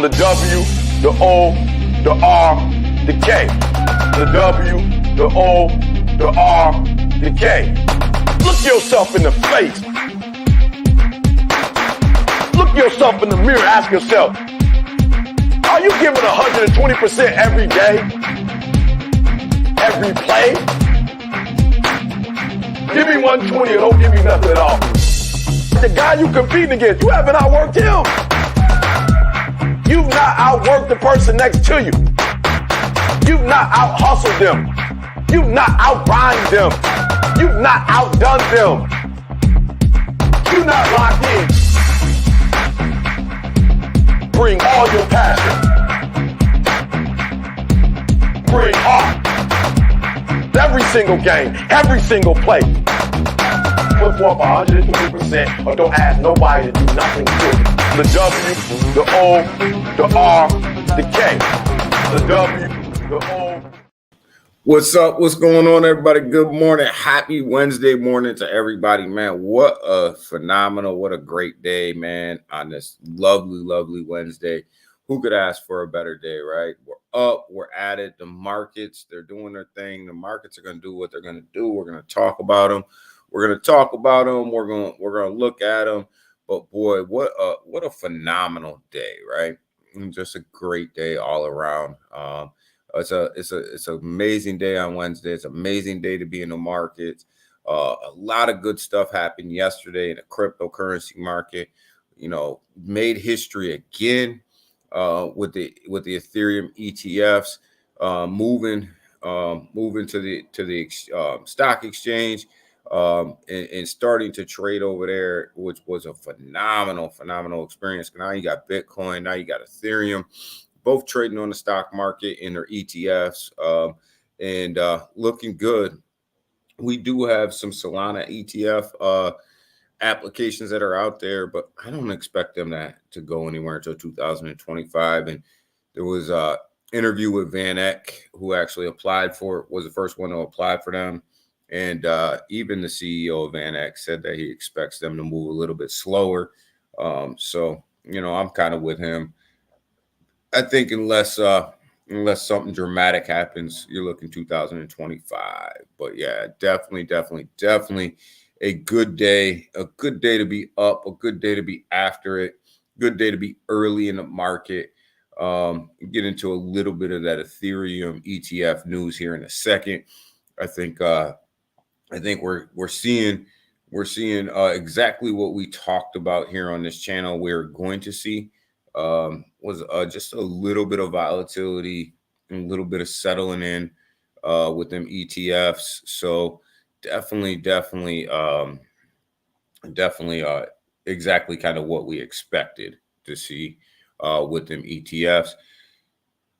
The W, the O, the R, the K. The W, the O, the R, the K. Look yourself in the face. Look yourself in the mirror, ask yourself, are you giving 120% every day? Every play? Give me 120 or don't give me nothing at all. The guy you competing against, you haven't outworked him. You've not outworked the person next to you. You've not out-hustled them. You've not out-grind them. You've not outdone them. You're not locked in. Bring all your passion. Bring heart. Every single game, every single play. Put forth 120% or don't ask nobody to do nothing to it. The W, the O, the R, the K. The W, the O. What's up? What's going on, everybody? Good morning. Happy Wednesday morning to everybody, man. What a phenomenal, what a great day, man, on this lovely, lovely Wednesday. Who could ask for a better day, right? We're up, we're at it. The markets, they're doing their thing. The markets are going to do what they're going to do. We're going to talk about them. We're going to talk about them. We're going to look at them. But boy, what a phenomenal day, right? Just a great day all around. It's an amazing day on Wednesday. It's an amazing day to be in the markets. A lot of good stuff happened yesterday in the cryptocurrency market. You know, made history again with the Ethereum ETFs moving to the stock exchange. And starting to trade over there, which was a phenomenal experience. Now you got Bitcoin, now you got Ethereum, both trading on the stock market in their ETFs, and looking good. We do have some Solana ETF applications that are out there, but I don't expect them to go anywhere until 2025. And there was an interview with Van Eck, who actually applied for it, was the first one to apply for them. And even the CEO of Van Eck said that he expects them to move a little bit slower. So, you know, I'm kind of with him. I think unless something dramatic happens, you're looking 2025. But yeah, definitely a good day to be up, a good day to be after it, good day to be early in the market. Get into a little bit of that Ethereum ETF news here in a second. I think we're seeing exactly what we talked about here on this channel. We're going to see was just a little bit of volatility, and a little bit of settling in with them ETFs. So definitely exactly kind of what we expected to see with them ETFs.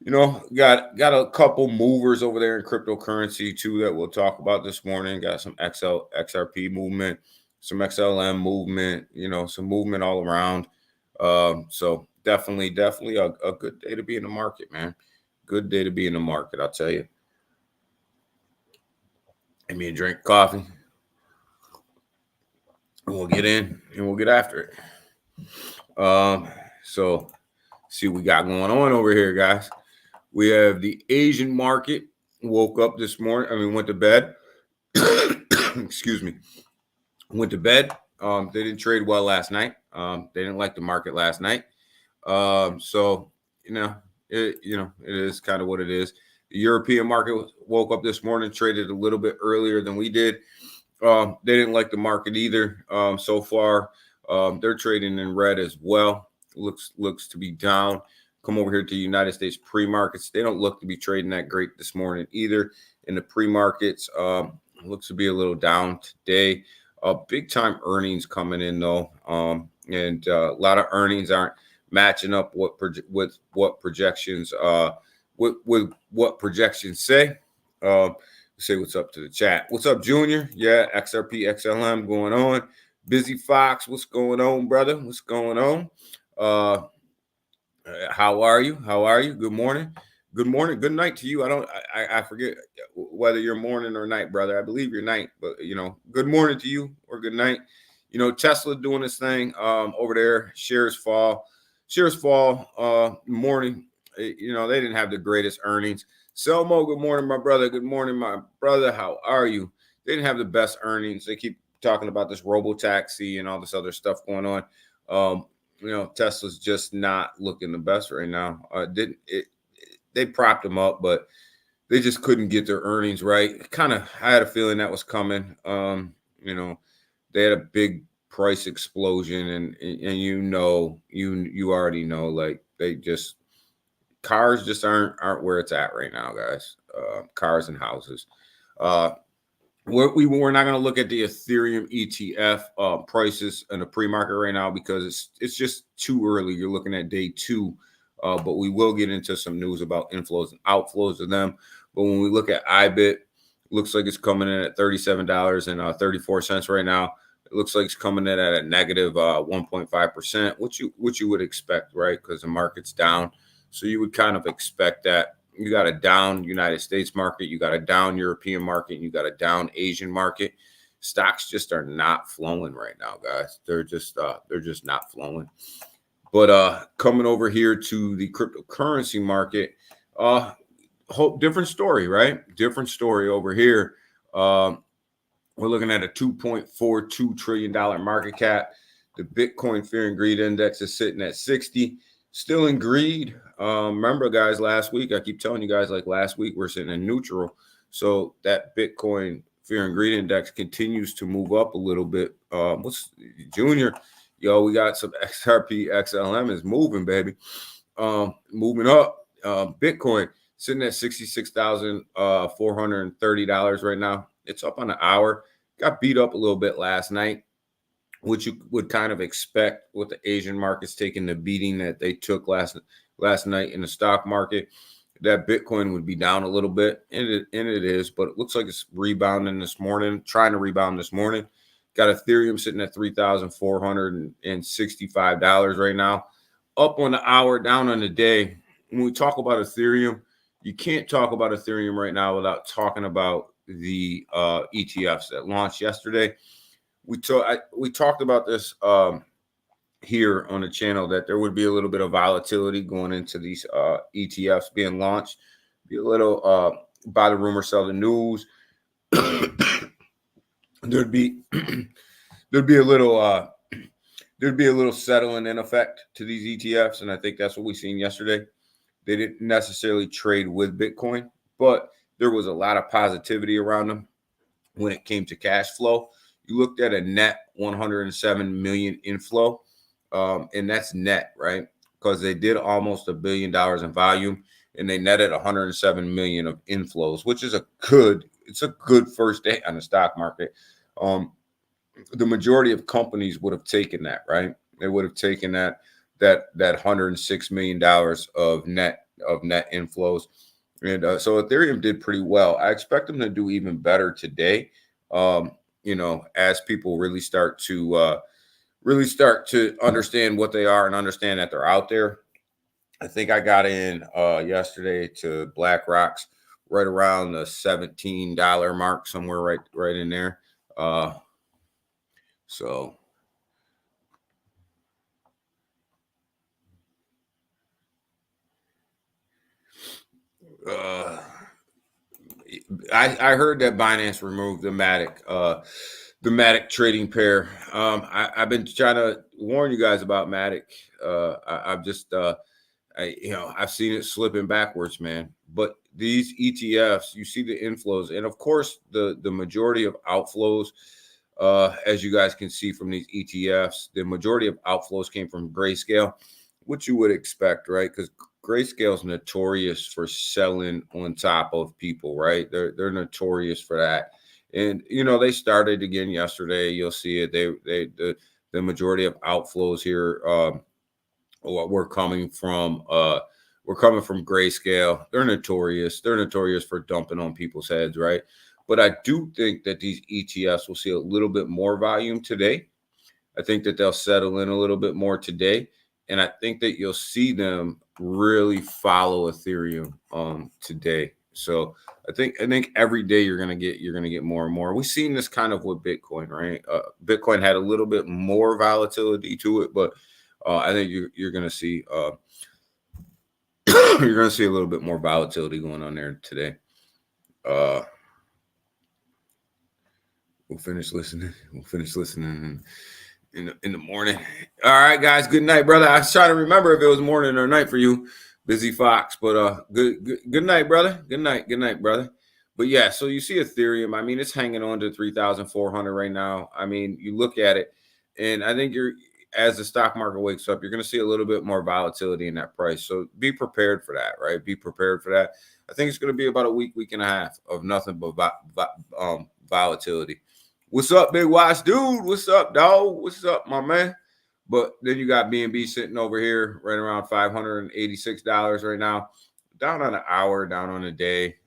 You know, got a couple movers over there in cryptocurrency too that we'll talk about this morning. Got some XRP movement, some XLM movement, you know, some movement all around. So definitely a good day to be in the market, man. Good day to be in the market, I'll tell you. Give me a drink of coffee, and we'll get in and we'll get after it. So see what we got going on over here, guys. We have the Asian market woke up this morning. Went to bed. Excuse me. Went to bed. They didn't trade well last night. They didn't like the market last night. So it is kind of what it is. The European market woke up this morning, traded a little bit earlier than we did. They didn't like the market either. So far, they're trading in red as well. Looks to be down. Come over here to the United States pre-markets. They don't look to be trading that great this morning either. In the pre-markets, looks to be a little down today. Big time earnings coming in though, and a lot of earnings aren't matching up with what projections with what projections say. Say what's up to the chat. What's up, Junior? Yeah, XRP, XLM going on. Busy Fox, what's going on, brother? What's going on? How are you? Good morning. Good night to you. I forget whether you're morning or night, brother. I believe you're night, but good morning to you or good night. Tesla doing this thing over there. Shares fall. shares fall morning. You know, they didn't have the greatest earnings. Selmo, good morning, my brother. Good morning, my brother. How are you? They didn't have the best earnings. They keep talking about this robo-taxi and all this other stuff going on. You know, Tesla's just not looking the best right now. They propped them up, but they just couldn't get their earnings right. I had a feeling that was coming. You know, they had a big price explosion, and you already know, like, cars just aren't where it's at right now, guys. Cars and houses. We're not going to look at the Ethereum ETF prices in the pre-market right now because it's just too early. You're looking at day 2, but we will get into some news about inflows and outflows of them. But when we look at IBIT, looks like it's coming in at $37.34 right now. It looks like it's coming in at a negative 1.5%, which you would expect, right? Because the market's down, so you would kind of expect that. You got a down United States market, you got a down European market, and you got a down Asian market. Stocks just are not flowing right now, guys. They're just not flowing. But coming over here to the cryptocurrency market, different story, right? Different story over here. We're looking at a $2.42 trillion market cap. The Bitcoin Fear and Greed Index is sitting at 60. Still in greed. Remember, guys, last week, I keep telling you guys, like last week, we're sitting in neutral. So that Bitcoin Fear and Greed Index continues to move up a little bit. What's Junior? Yo, we got some XRP XLM is moving, baby. Moving up. Bitcoin sitting at $66,430 right now. It's up on the hour. Got beat up a little bit last night, which you would kind of expect with the Asian markets taking the beating that they took last night in the stock market. That Bitcoin would be down a little bit, and it is, but it looks like it's rebounding this morning, trying to rebound this morning. Got Ethereum sitting at $3,465 right now, up on the hour, down on the day. When we talk about Ethereum, you can't talk about Ethereum right now without talking about the ETFs that launched yesterday. We talked about this here on the channel, that there would be a little bit of volatility going into these ETFs being launched. Be a little buy the rumor, sell the news. there'd be a little settling in effect to these ETFs, and I think that's what we seen yesterday. They didn't necessarily trade with Bitcoin, but there was a lot of positivity around them when it came to cash flow. You looked at a net 107 million inflow, and that's net, right? Because they did almost $1 billion in volume, and they netted 107 million of inflows, which is a good first day on the stock market. The majority of companies would have taken that, right? They would have taken that $106 million of net inflows. And so Ethereum did pretty well. I expect them to do even better today. You know, as people really start to understand what they are and understand that they're out there. I think I got in yesterday to BlackRock's right around the $17 mark, somewhere right in there. So I heard that Binance removed the Matic trading pair. I've been trying to warn you guys about Matic. I've seen it slipping backwards, man. But these ETFs, you see the inflows, and of course the majority of outflows, as you guys can see from these ETFs, the majority of outflows came from Grayscale, which you would expect, right? Because Grayscale is notorious for selling on top of people, right? They're notorious for that. And, you know, they started again yesterday. You'll see it. The majority of outflows here were coming from Grayscale. They're notorious. They're notorious for dumping on people's heads, right? But I do think that these ETFs will see a little bit more volume today. I think that they'll settle in a little bit more today. And I think that you'll see them really follow Ethereum today. So I think every day you're gonna get more and more. We've seen this kind of with Bitcoin, right? Bitcoin had a little bit more volatility to it, but I think you're going to see you're going to see a little bit more volatility going on there today. We'll finish listening. In the morning. All right, guys. Good night, brother. I was trying to remember if it was morning or night for you, Busy Fox. But good night, brother. Good night, brother. But yeah, so you see Ethereum. I mean, it's hanging on to 3,400 right now. I mean, you look at it, and I think as the stock market wakes up, you're going to see a little bit more volatility in that price. So be prepared for that, right? Be prepared for that. I think it's going to be about a week and a half of nothing but volatility. What's up, Big Watch dude? What's up, dog? What's up, my man? But then you got BNB sitting over here right around $586 right now, down on an hour, down on a day,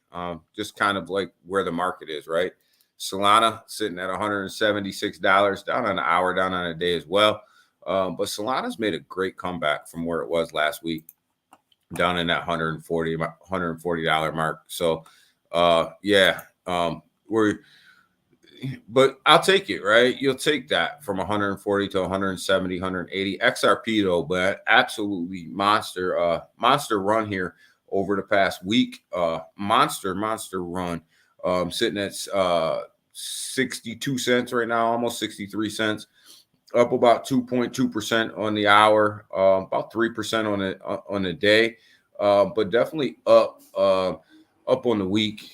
just kind of like where the market is, right? Solana sitting at $176, down on an hour, down on a day as well. But Solana's made a great comeback from where it was last week, down in that $140 mark. So, but I'll take it, right? You'll take that from 140 to 170, 180. XRP though, but absolutely monster run here over the past week. Monster run. Sitting at 62 cents right now, almost 63 cents. Up about 2.2% on the hour, about 3% on the day, but definitely up on the week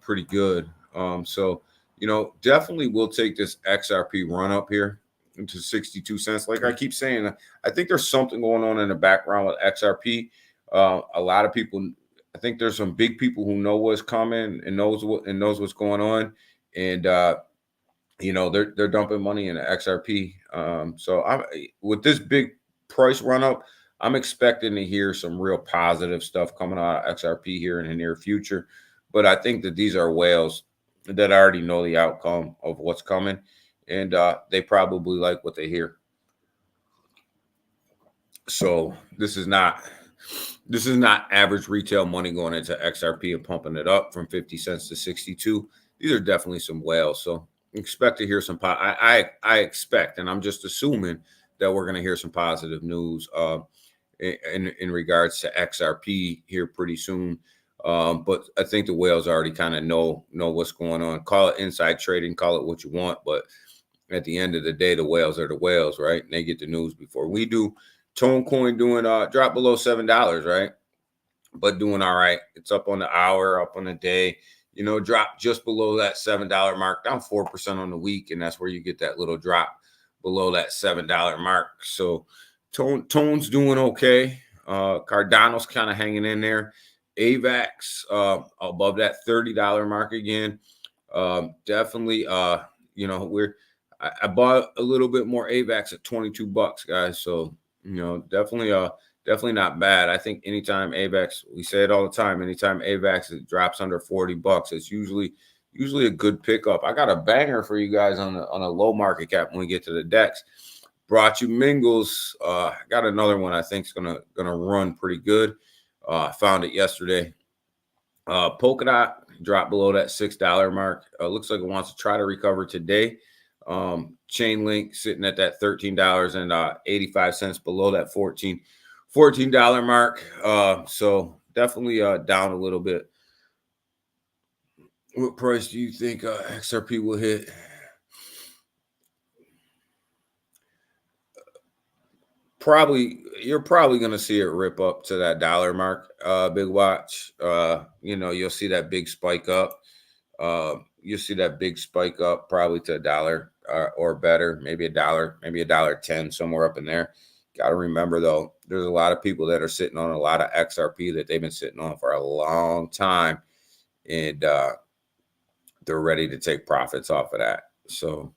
pretty good. So definitely we'll take this XRP run up here into 62 cents. Like I keep saying, I think there's something going on in the background with XRP. A lot of people, I think there's some big people who know what's coming and knows what's going on, and they're dumping money into XRP. So with this big price run up, I'm expecting to hear some real positive stuff coming out of XRP here in the near future. But I think that these are whales that already know the outcome of what's coming, and they probably like what they hear. So this is not average retail money going into XRP and pumping it up from 50 cents to 62. These are definitely some whales. So expect to hear some. I expect, and I'm just assuming that we're going to hear some positive news in regards to XRP here pretty soon. But I think the whales already kind of know what's going on. Call it inside trading, call it what you want, but at the end of the day, the whales are the whales, right? And they get the news before we do. Tonecoin doing drop below $7, right? But doing all right. It's up on the hour, up on the day. Drop just below that $7 mark, down 4% on the week, and that's where you get that little drop below that $7 mark. So Tone's doing okay. Cardano's kind of hanging in there. AVAX above that $30 mark again. Definitely I bought a little bit more AVAX at $22, guys. So definitely not bad. I think anytime AVAX, we say it all the time, anytime AVAX drops under $40, it's usually a good pickup. I got a banger for you guys on a low market cap when we get to the DEX. Brought you Mingles. Got another one I think is gonna run pretty good. Found it yesterday. Polkadot dropped below that $6 mark. Looks like it wants to try to recover today. Chainlink sitting at that $13.85 below that $14 mark. So definitely down a little bit. What price do you think XRP will hit? You're probably going to see it rip up to that dollar mark, Big Watch. You'll see that big spike up. You'll see that big spike up probably to $1 or better, maybe $1, maybe $1.10, somewhere up in there. Got to remember, though, there's a lot of people that are sitting on a lot of XRP that they've been sitting on for a long time, and they're ready to take profits off of that. So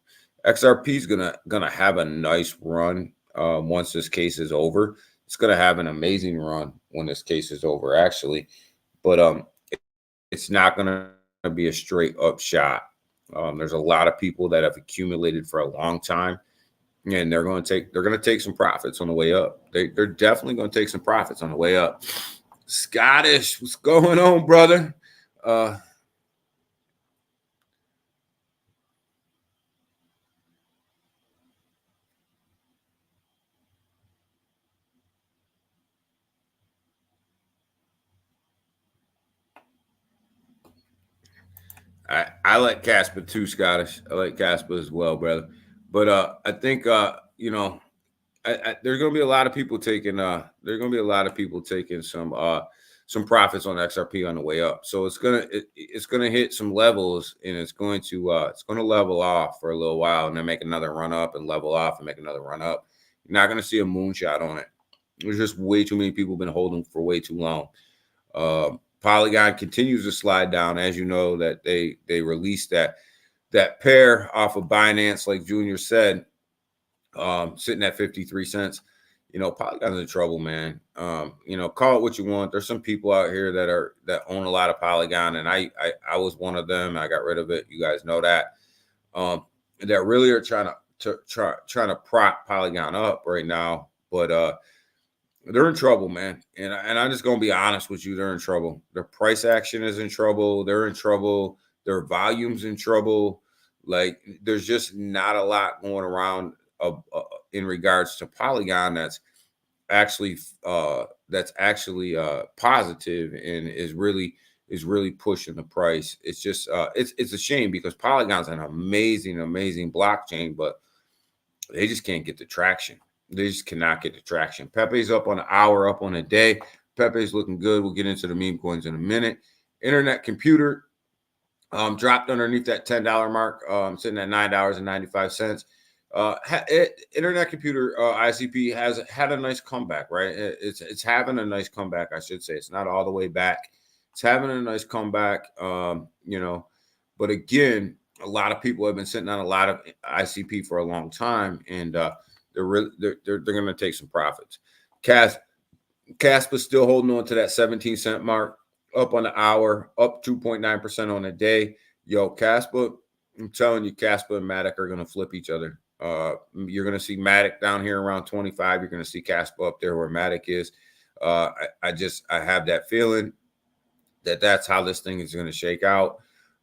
XRP is gonna have a nice run once this case is over. It's gonna have an amazing run when this case is over, actually, but it's not gonna be a straight up shot. There's a lot of people that have accumulated for a long time, and they're gonna take some profits on the way up. They're definitely gonna take some profits on the way up. Scottish, what's going on, brother? I like Casper too, Scottish. I like Casper as well, brother. But I think there's gonna be a lot of people taking some profits on XRP on the way up. So it's gonna hit some levels, and it's going to level off for a little while, and then make another run up and level off and make another run up. You're not gonna see a moonshot on it. There's just way too many people been holding for way too long. Polygon continues to slide down, as you know that they released that pair off of Binance, like Junior said, sitting at 53 cents. Polygon's in trouble, man. Call it what you want. There's some people out here that own a lot of Polygon, and I was one of them. I got rid of it. You guys know that. That really are trying to prop Polygon up right now, but they're in trouble, man. And I'm just gonna be honest with you. They're in trouble. Their price action is in trouble. They're in trouble. Their volume's in trouble. Like, there's just not a lot going around in regards to Polygon that's actually positive and is really pushing the price. It's just it's a shame, because Polygon's an amazing blockchain, but they just can't get the traction. They just cannot get the traction. Pepe's up on an hour, up on a day. Pepe's looking good. We'll get into the meme coins in a minute. Internet Computer dropped underneath that $10 mark, sitting at $9.95. Internet Computer ICP has had a nice comeback, right? It's having a nice comeback, I should say. It's not all the way back. It's having a nice comeback, but again, a lot of people have been sitting on a lot of ICP for a long time, and they're going to take some profits. Caspa's still holding on to that 17-cent mark, up on the hour, up 2.9% on the day. Yo, Caspa, I'm telling you, Caspa and Matic are going to flip each other. You're going to see Matic down here around 25. You're going to see Caspa up there where Matic is. I have that feeling that's how this thing is going to shake out.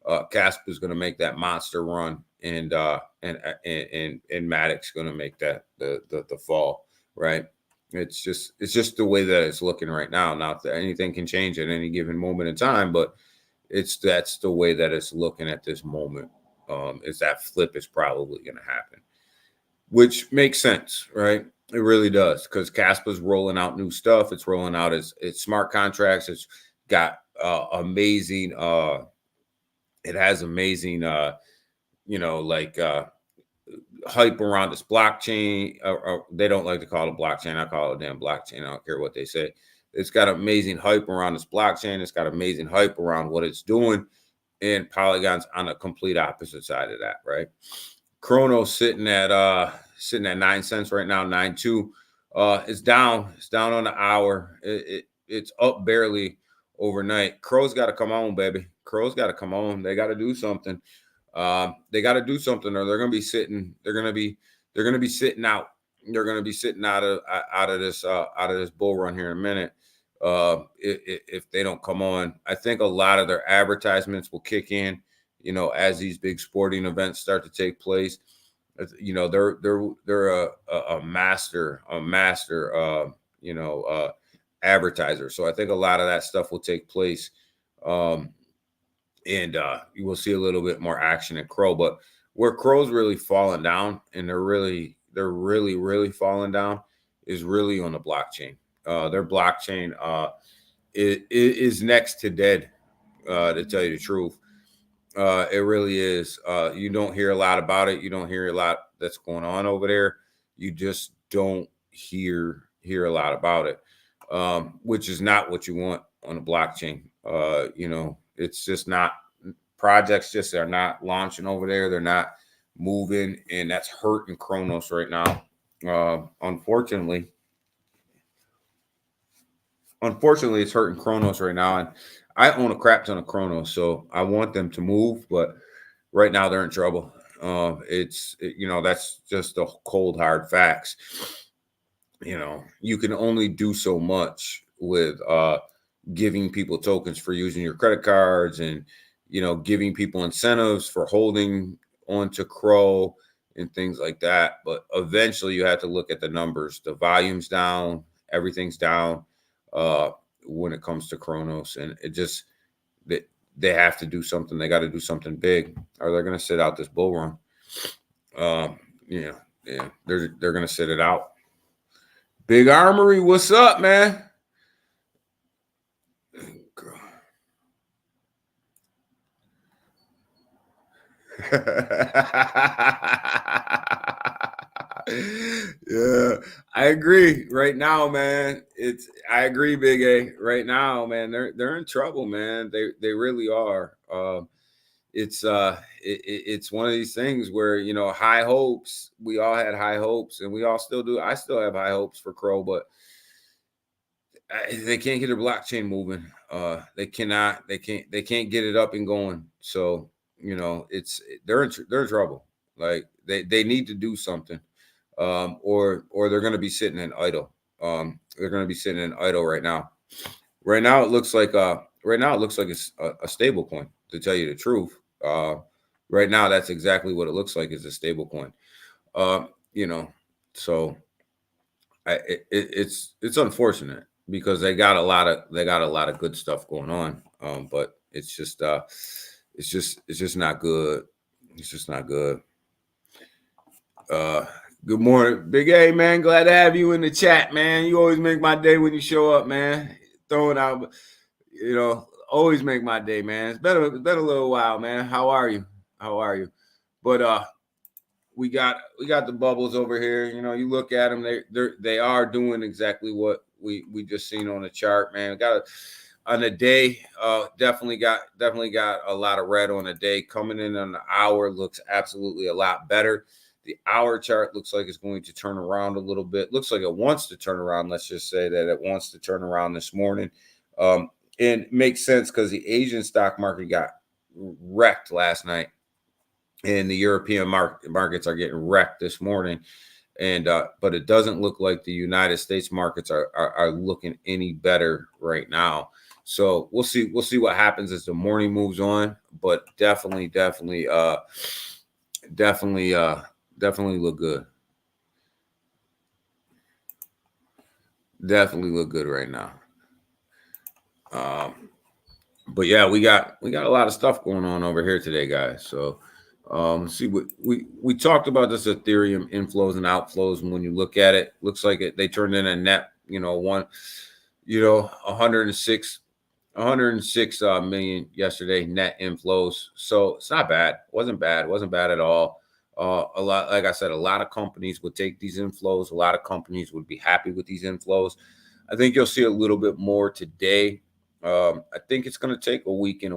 Caspa is going to make that monster run, and Matic's going to make that the fall, right? It's just the way that it's looking right now. Not that anything can change at any given moment in time, but that's the way that it's looking at this moment. Is that flip is probably going to happen, which makes sense, right? It really does, because Caspa's rolling out new stuff. It's rolling out its smart contracts. It's got amazing. It has amazing, hype around this blockchain. They don't like to call it a blockchain. I call it a damn blockchain. I don't care what they say. It's got amazing hype around this blockchain. It's got amazing hype around what it's doing. And Polygon's on a complete opposite side of that, right? Chrono's sitting at 9 cents right now, 9.2. It's down. It's down on the hour. It's up barely overnight. Crow's got to come on, baby. Crow's got to come on. They got to do something. They got to do something, or they're going to be sitting. They're going to be sitting out. They're going to be sitting out of this bull run here in a minute. If they don't come on, I think a lot of their advertisements will kick in, as these big sporting events start to take place. They're a master advertiser. So I think a lot of that stuff will take place. And you will see a little bit more action at Crow, but where Crow's really falling down, and they're really falling down, is really on the blockchain. Their blockchain is next to dead, to tell you the truth. It really is. You don't hear a lot about it. You don't hear a lot that's going on over there. You just don't hear a lot about it, which is not what you want on a blockchain. It's just not. Projects just are not launching over there. They're not moving, and that's hurting Cronos right now. Unfortunately, it's hurting Cronos right now. And I own a crap ton of Cronos, so I want them to move, but right now they're in trouble. That's just the cold hard facts. You can only do so much with giving people tokens for using your credit cards, and giving people incentives for holding onto Crow and things like that. But eventually you have to look at the numbers. The volume's down, everything's down when it comes to Cronos, and they have to do something. They got to do something big, or they're going to sit out this bull run. Yeah, they're going to sit it out. Big Armory, what's up, man? Yeah, I agree. Right now, man, I agree, Big A. Right now, man, they're in trouble, man. They really are. It's one of these things where, you know, high hopes. We all had high hopes, and we all still do. I still have high hopes for Crow, but they can't get their blockchain moving. They cannot. They can't get it up and going. So, you know, they're in trouble. Like they need to do something, or they're going to be sitting in idle. They're going to be sitting in idle right now. Right now, it looks like it's a stable coin. To tell you the truth, right now that's exactly what it looks like, is a stable coin. You know, so it's unfortunate because they got a lot of good stuff going on. But it's just not good. It's just not good. Good morning, Big A, man. Glad to have you in the chat, man. You always make my day when you show up, man. Throwing out, you know, always make my day, man. It's been a little while, man. How are you? But we got the bubbles over here. You know, you look at them, they are doing exactly what we just seen on the chart, man. On the day, definitely got a lot of red on the day. Coming in on the hour looks absolutely a lot better. The hour chart looks like it's going to turn around a little bit. Looks like it wants to turn around. Let's just say that it wants to turn around this morning. And it makes sense because the Asian stock market got wrecked last night, and the European markets are getting wrecked this morning. And but it doesn't look like the United States markets are looking any better right now. So we'll see what happens as the morning moves on. But definitely look good. Definitely look good right now. But yeah, we got a lot of stuff going on over here today, guys. So see what we talked about, this Ethereum inflows and outflows, and when you look at it, looks like they turned in a net, 106 million yesterday net inflows. So it's not bad. It wasn't bad at all. A lot, like I said, a lot of companies would take these inflows. A lot of companies would be happy with these inflows. I think you'll see a little bit more today. I think it's going to take a week and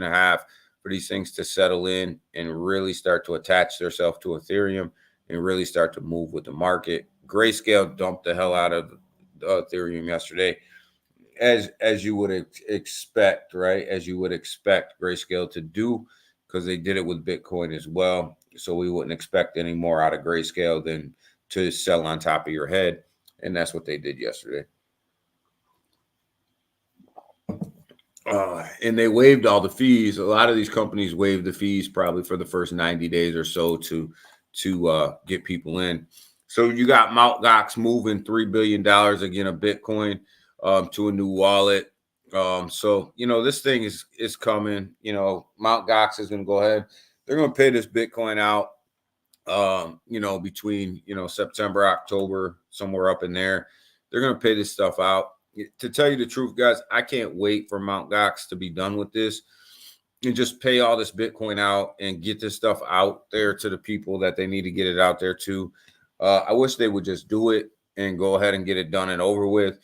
a half for these things to settle in and really start to attach themselves to Ethereum and really start to move with the market. Grayscale dumped the hell out of Ethereum yesterday, as you would expect, right? As you would expect Grayscale to do, because they did it with Bitcoin as well. So we wouldn't expect any more out of Grayscale than to sell on top of your head. And that's what they did yesterday. And they waived all the fees. A lot of these companies waived the fees probably for the first 90 days or so to get people in. So you got Mt. Gox moving $3 billion again of Bitcoin to a new wallet. So, this thing is coming. Mt. Gox is going to go ahead. They're going to pay this Bitcoin out, between, September, October, somewhere up in there. They're going to pay this stuff out. To tell you the truth, guys, I can't wait for Mt. Gox to be done with this and just pay all this Bitcoin out and get this stuff out there to the people that they need to get it out there to. I wish they would just do it and go ahead and get it done and over with.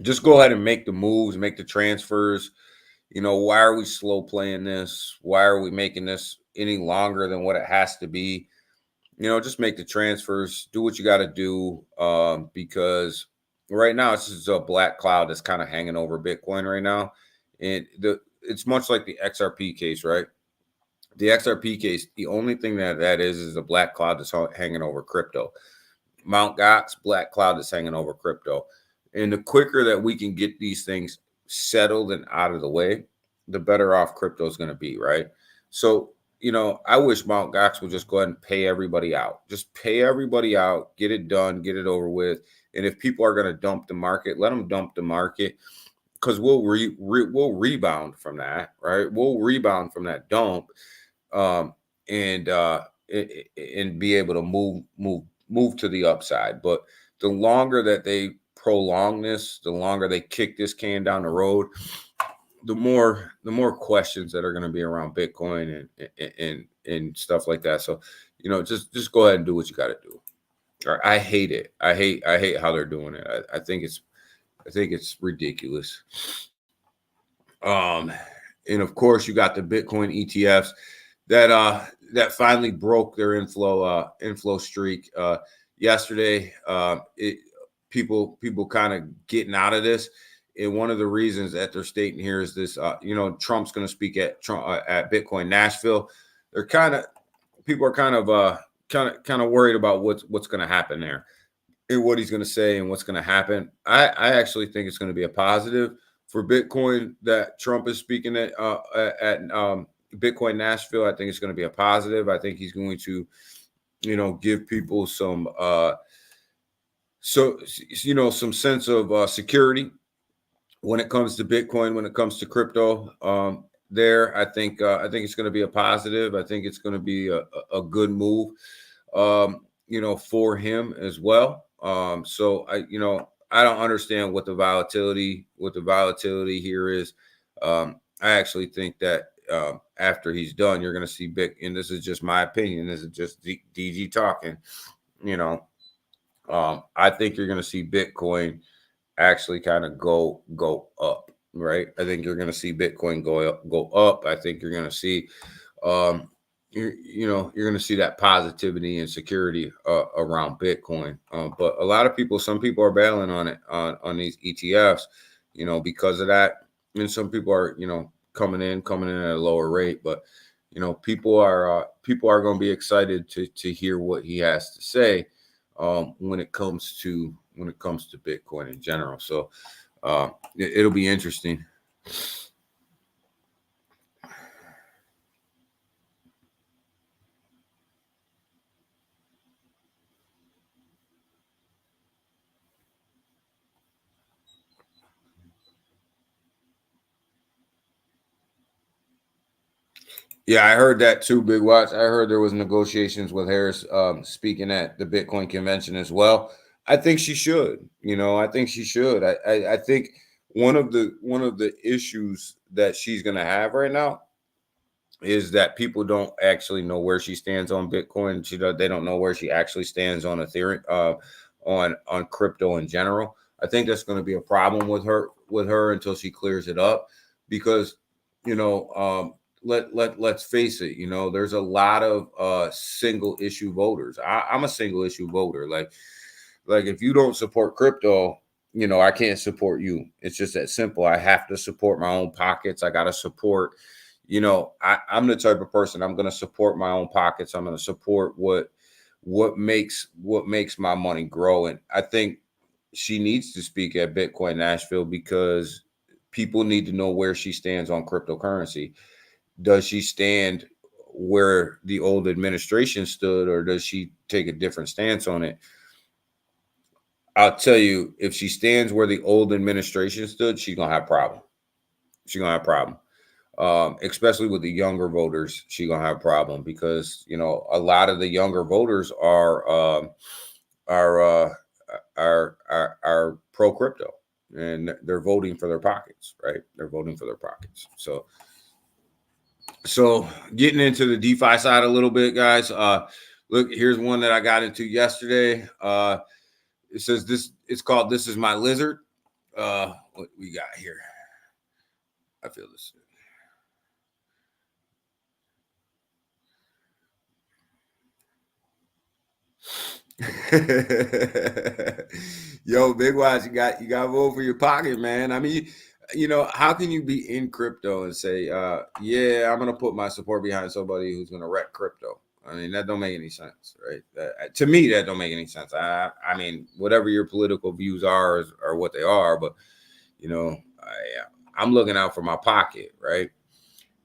Just go ahead and make the moves, make the transfers. Why are we slow playing this? Why are we making this any longer than what it has to be? Just make the transfers, do what you got to do, because right now it's just a black cloud that's kind of hanging over Bitcoin right now. And it's much like the XRP case, right? The XRP case, the only thing that is a black cloud that's hanging over crypto. Mt. Gox, black cloud that's hanging over crypto. And the quicker that we can get these things settled and out of the way, the better off crypto is going to be, right? So, I wish Mt. Gox would just go ahead and pay everybody out. Just pay everybody out, get it done, get it over with. And if people are going to dump the market, let them dump the market. because we'll rebound from that, right? We'll rebound from that dump, and be able to move to the upside. But the longer that they prolong this, the longer they kick this can down the road, the more questions that are going to be around Bitcoin and stuff like that. So, just go ahead and do what you got to do. I hate it. I hate how they're doing it. I think it's ridiculous. And of course, you got the Bitcoin ETFs that finally broke their inflow streak yesterday. People kind of getting out of this, and one of the reasons that they're stating here is this. Trump's going to speak at Bitcoin Nashville. People are kind of worried about what's going to happen there, and what he's going to say and what's going to happen. I actually think it's going to be a positive for Bitcoin that Trump is speaking at Bitcoin Nashville. I think it's going to be a positive. I think he's going to, give people some some sense of security when it comes to Bitcoin, when it comes to crypto. I think it's going to be a positive. I think it's going to be a good move, for him as well. So I don't understand what the volatility here is. I actually think that after he's done, you're going to see and this is just my opinion. This is just DG talking. I think you're going to see Bitcoin actually kind of go up, right? I think you're going to see Bitcoin go up. I think you're going to see, you're going to see that positivity and security around Bitcoin. But some people are bailing on it on these ETFs, because of that. And some people are, coming in at a lower rate. But people are going to be excited to hear what he has to say when it comes to Bitcoin in general. So it'll be interesting. Yeah, I heard that too, Big Watch. I heard there was negotiations with Harris speaking at the Bitcoin convention as well. I think she should. I think she should. I think one of the issues that she's going to have right now is that people don't actually know where she stands on Bitcoin. They don't know where she actually stands on Ethereum, on crypto in general. I think that's going to be a problem with her until she clears it up, because let's face it, there's a lot of single issue voters. I'm a single issue voter. Like if you don't support crypto, I can't support you. It's just that simple. I have to support my own pockets. I got to support, I'm the type of person, I'm going to support my own pockets. I'm going to support what makes my money grow. And I think she needs to speak at Bitcoin Nashville, because people need to know where she stands on cryptocurrency. Does she stand where the old administration stood, or does she take a different stance on it? I'll tell you, if she stands where the old administration stood, she's going to have a problem. She's going to have a problem. Especially with the younger voters, she's going to have a problem, because, a lot of the younger voters are pro crypto, and they're voting for their pockets, right? They're voting for their pockets. So getting into the DeFi side a little bit, guys. Look, here's one that I got into yesterday. It says it's called "This Is My Lizard." What we got here? I feel this. Yo, Big Watch, you got to vote for your pocket, man. I mean, how can you be in crypto and say, yeah, I'm going to put my support behind somebody who's going to wreck crypto? I mean, that don't make any sense, right? To me, that don't make any sense. I mean, whatever your political views are what they are, but, I'm looking out for my pocket, right?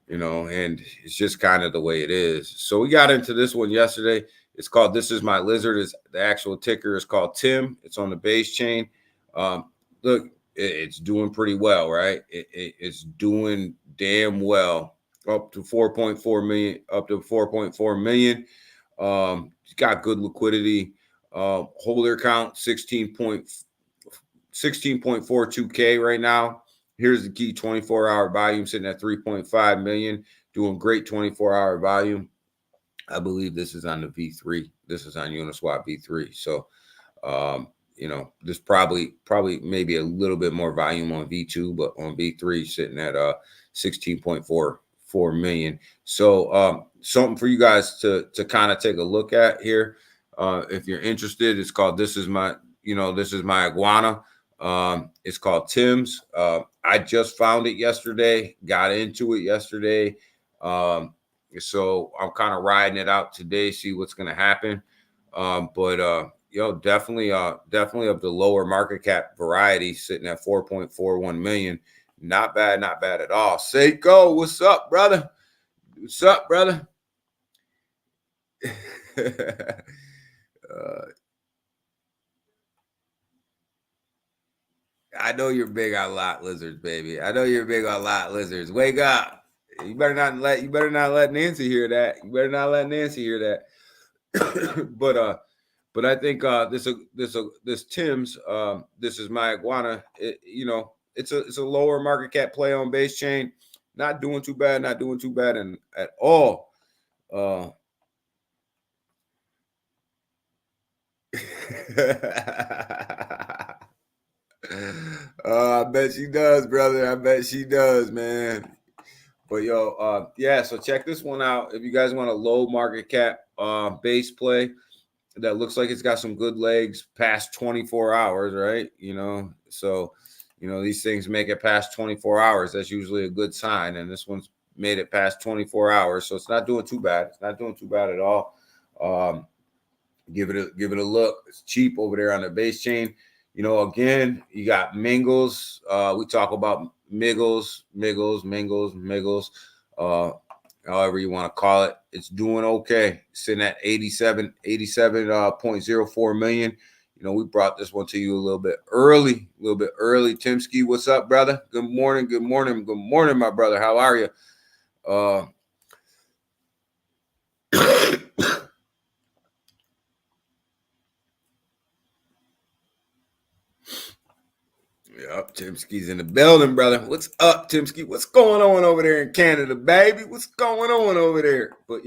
And it's just kind of the way it is. So we got into this one yesterday. It's called "This Is My Lizard." The actual ticker is called TIM. It's on the base chain. Look, it's doing pretty well, right? It's doing damn well. Up to 4.4 million, up to 4.4 million. It's got good liquidity. Holder count 16.42K right now. Here's the key: 24-hour volume sitting at 3.5 million, doing great 24-hour volume. I believe this is on the V3. This is on Uniswap V3. So, this probably maybe a little bit more volume on V2, but on V3 sitting at 16.44 million. So, something for you guys to kind of take a look at here. If you're interested, it's called This Is My Iguana. It's called Tim's. I just found it yesterday, got into it yesterday. So I'm kind of riding it out today, see what's going to happen. Definitely of the lower market cap variety, sitting at 4.41 million. Not bad at all. Seiko, what's up, brother? What's up, brother? I know you're big on lot lizards, baby. I know you're big on lot lizards. Wake up. You better not let Nancy hear that. But I think this Tim's This Is My Iguana. It's a lower market cap play on base chain. Not doing too bad at all. I bet she does, brother. I bet she does, man. But so check this one out. If you guys want a low market cap base play that looks like it's got some good legs past 24 hours, right? So these things make it past 24 hours. That's usually a good sign. And this one's made it past 24 hours. So it's not doing too bad. It's not doing too bad at all. Give it a look. It's cheap over there on the base chain. Again, you got Mingles. We talk about Miggles, however you want to call it. It's doing okay. Sitting at 87.04 million. We brought this one to you a little bit early. Timsky, what's up, brother? Good morning, my brother. How are you? Yep, Timsky's in the building, brother. What's up, Timsky? What's going on over there in Canada, baby? What's going on over there? But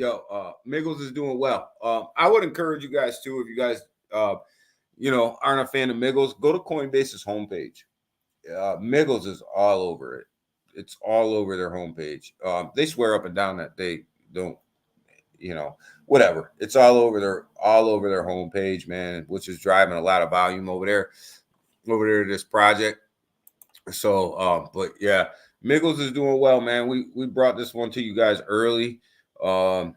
Miggles is doing well. I would encourage you guys too, if you guys aren't a fan of Miggles, go to Coinbase's homepage. Miggles is all over it. It's all over their homepage. They swear up and down that they don't, whatever. It's all over their homepage, man, which is driving a lot of volume over there to this project. So, Miggles is doing well, man. We brought this one to you guys early, and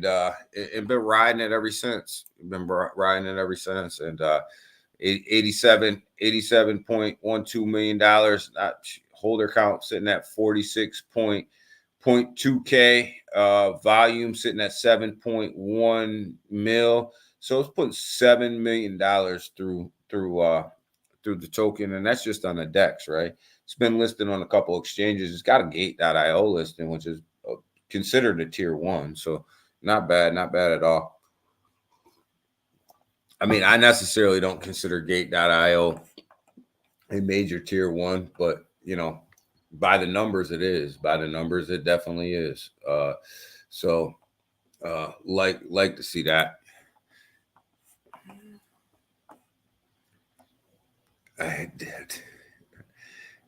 been riding it ever since. And $87.12 million. Holder count sitting at 46.2K. Volume sitting at 7.1 mil. So it's putting $7 million through the token, and that's just on the DEX, right? It's been listed on a couple exchanges. It's got a Gate.io listing, which is considered a tier 1, so not bad at all. I mean, I necessarily don't consider Gate.io a major tier 1, but by the numbers it is. By the numbers it definitely is. Like to see that.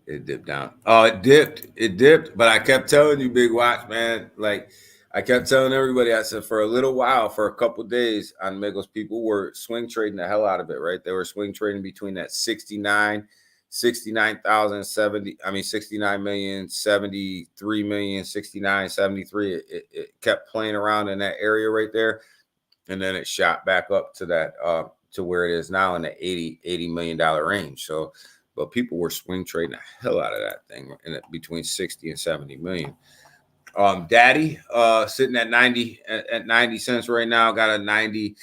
It dipped down. Oh, it dipped. But I kept telling you, Big Watch, man. Like I kept telling everybody, I said for a little while, for a couple of days on Miggles, people were swing trading the hell out of it, right? They were swing trading between that 69 million, 73 million, 69, 73. It kept playing around in that area right there. And then it shot back up to that to where it is now in the $80 million range. So, but people were swing trading the hell out of that thing in between 60 and 70 million. Daddy sitting at 90 cents right now, got a 90.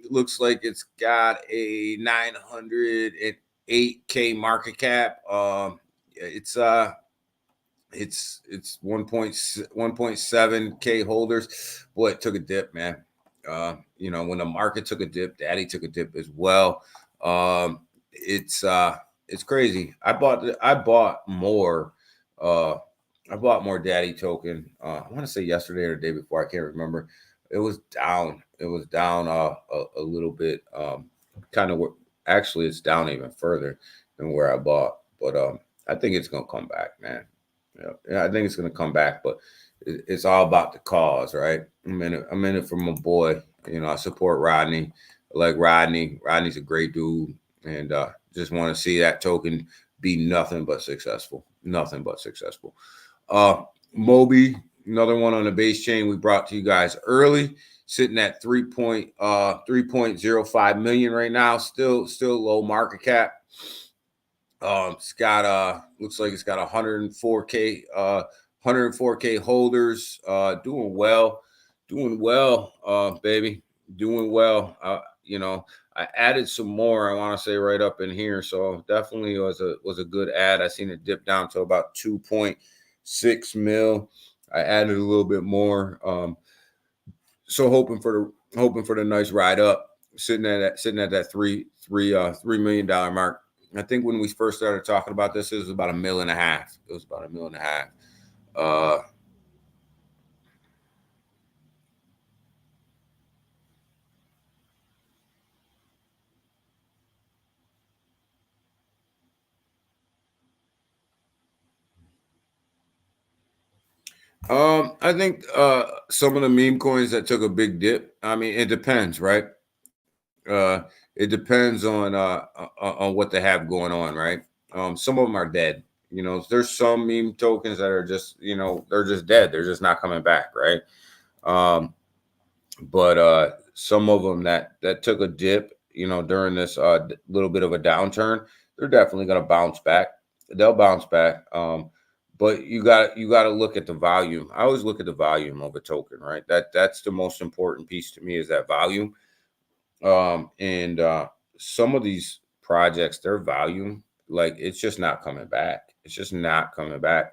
Looks like it's got a 900 8K market cap. It's 1.7K holders. Boy, it took a dip, man. When the market took a dip, Daddy took a dip as well. It's crazy. I bought more. I bought more Daddy token. I want to say yesterday or the day before. I can't remember. It was down. It was down a little bit. Kind of. Actually, it's down even further than where I bought. But I think it's gonna come back, man. Yeah, I think it's gonna come back. But it's all about the cause, right? I'm in it for my boy. I support Rodney. I like Rodney. Rodney's a great dude, and just want to see that token be nothing but successful. Nothing but successful. Moby, another one on the base chain we brought to you guys early, sitting at 3.05 million right now. Still low market cap. It's got looks like it's got 104K holders. Doing well, baby, doing well. I added some more. I want to say right up in here, so definitely was a good add. I seen it dip down to about 2.6 mil. I added a little bit more. So hoping for the nice ride up, sitting at that $3 million mark. I think when we first started talking about this, it was about $1.5 million. It was about $1.5 million. I think some of the meme coins that took a big dip. I mean, it depends, right? It depends on what they have going on, right? Some of them are dead. There's some meme tokens that are just, they're just dead. They're just not coming back, right? But some of them that took a dip, during this little bit of a downturn, they're definitely going to bounce back. They'll bounce back. But you got to look at the volume. I always look at the volume of a token, right? That's the most important piece to me, is that volume. And some of these projects, their volume, like, it's just not coming back. It's just not coming back.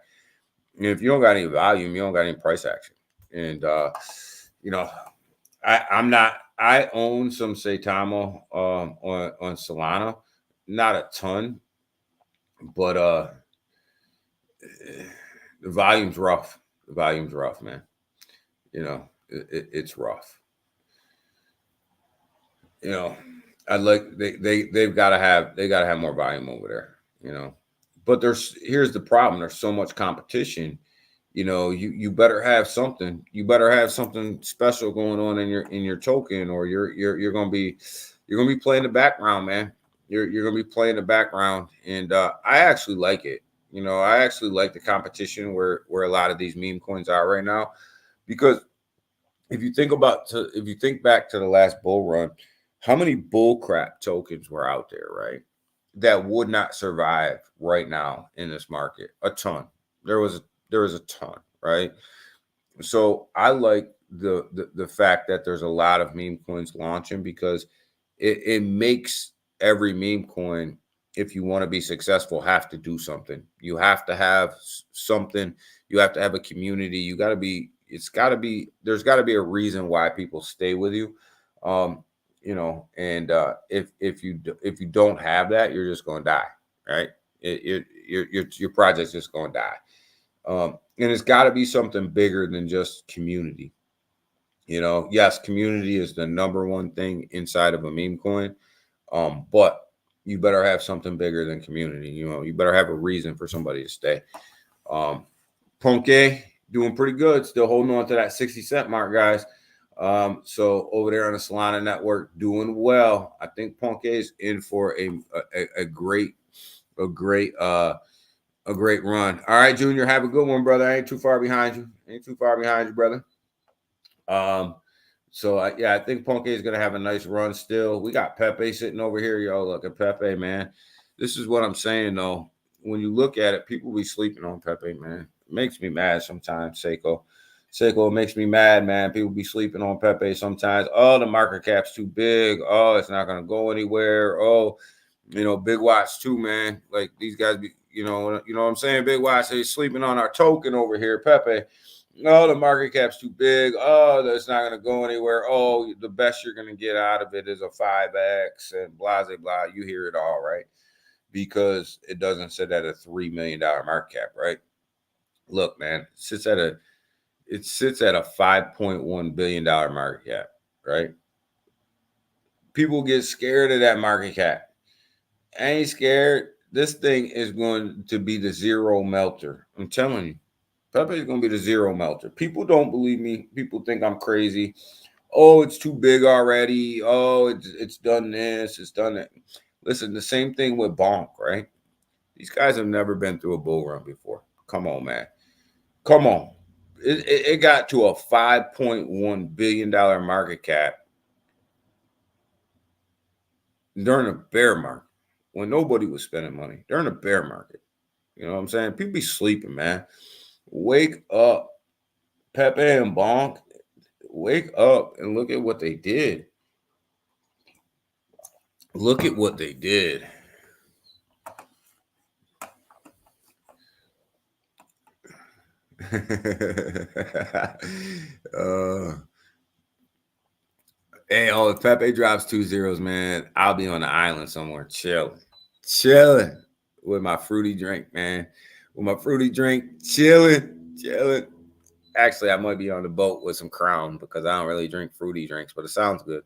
And if you don't got any volume, you don't got any price action. And I own some Saitama on Solana, not a ton, but the volume's rough. The volume's rough, man. It's rough. I'd like they've got to have more volume over there. But here's the problem. There's so much competition. You better have something. You better have something special going on in your token, or you're gonna be playing the background, man. You're gonna be playing the background, and I actually like it. I actually like the competition where a lot of these meme coins are right now, because if you think back to the last bull run, how many bullcrap tokens were out there, right, that would not survive right now in this market? A ton. There was a ton, right? So I like the fact that there's a lot of meme coins launching, because it makes every meme coin, if you want to be successful, have to do something. You have to have something. You have to have a community. There's got to be a reason why people stay with you. And if you don't have that, you're just going to die, right? Your project's just going to die. And it's got to be something bigger than just community. Yes, community is the number one thing inside of a meme coin. But you better have something bigger than community. You better have a reason for somebody to stay. Ponke doing pretty good, still holding on to that 60-cent mark, guys. So over there on the Solana network, doing well. I think Ponke is in for a great run. All right, Junior, have a good one, brother. I ain't too far behind you, brother. So I think Ponke is gonna have a nice run still. We got Pepe sitting over here, yo. Look at Pepe, man. This is what I'm saying, though. When you look at it, people be sleeping on Pepe, man. It makes me mad sometimes, Seiko. It makes me mad, man. People be sleeping on Pepe sometimes. Oh, the market cap's too big. Oh, it's not gonna go anywhere. Oh, You know, Big Watch too, man. Like these guys be, you know what I'm saying? Big Watch, they sleeping on our token over here, Pepe. No, the market cap's too big. Oh, that's not gonna go anywhere. Oh, the best you're gonna get out of it is a 5x and blah blah blah. You hear it all, right? Because it doesn't sit at a $3 million market cap, right? Look, man, it sits at a $5.1 billion market cap, right? People get scared of that market cap. I ain't scared. This thing is going to be the zero melter. I'm telling you. Pepe is going to be the zero melter. People don't believe me. People think I'm crazy. Oh, it's too big already. Oh, it's done this. It's done that. Listen, the same thing with Bonk, right? These guys have never been through a bull run before. Come on, man. Come on. It got to a $5.1 billion market cap during a bear market when nobody was spending money, during a bear market. You know what I'm saying? People be sleeping, man. Wake up. Pepe and Bonk, wake up and look at what they did. Look at what they did. Hey, if Pepe drops 2 zeros, man, I'll be on the island somewhere chilling with my fruity drink, man. With my fruity drink, chilling. Actually, I might be on the boat with some Crown because I don't really drink fruity drinks, but it sounds good.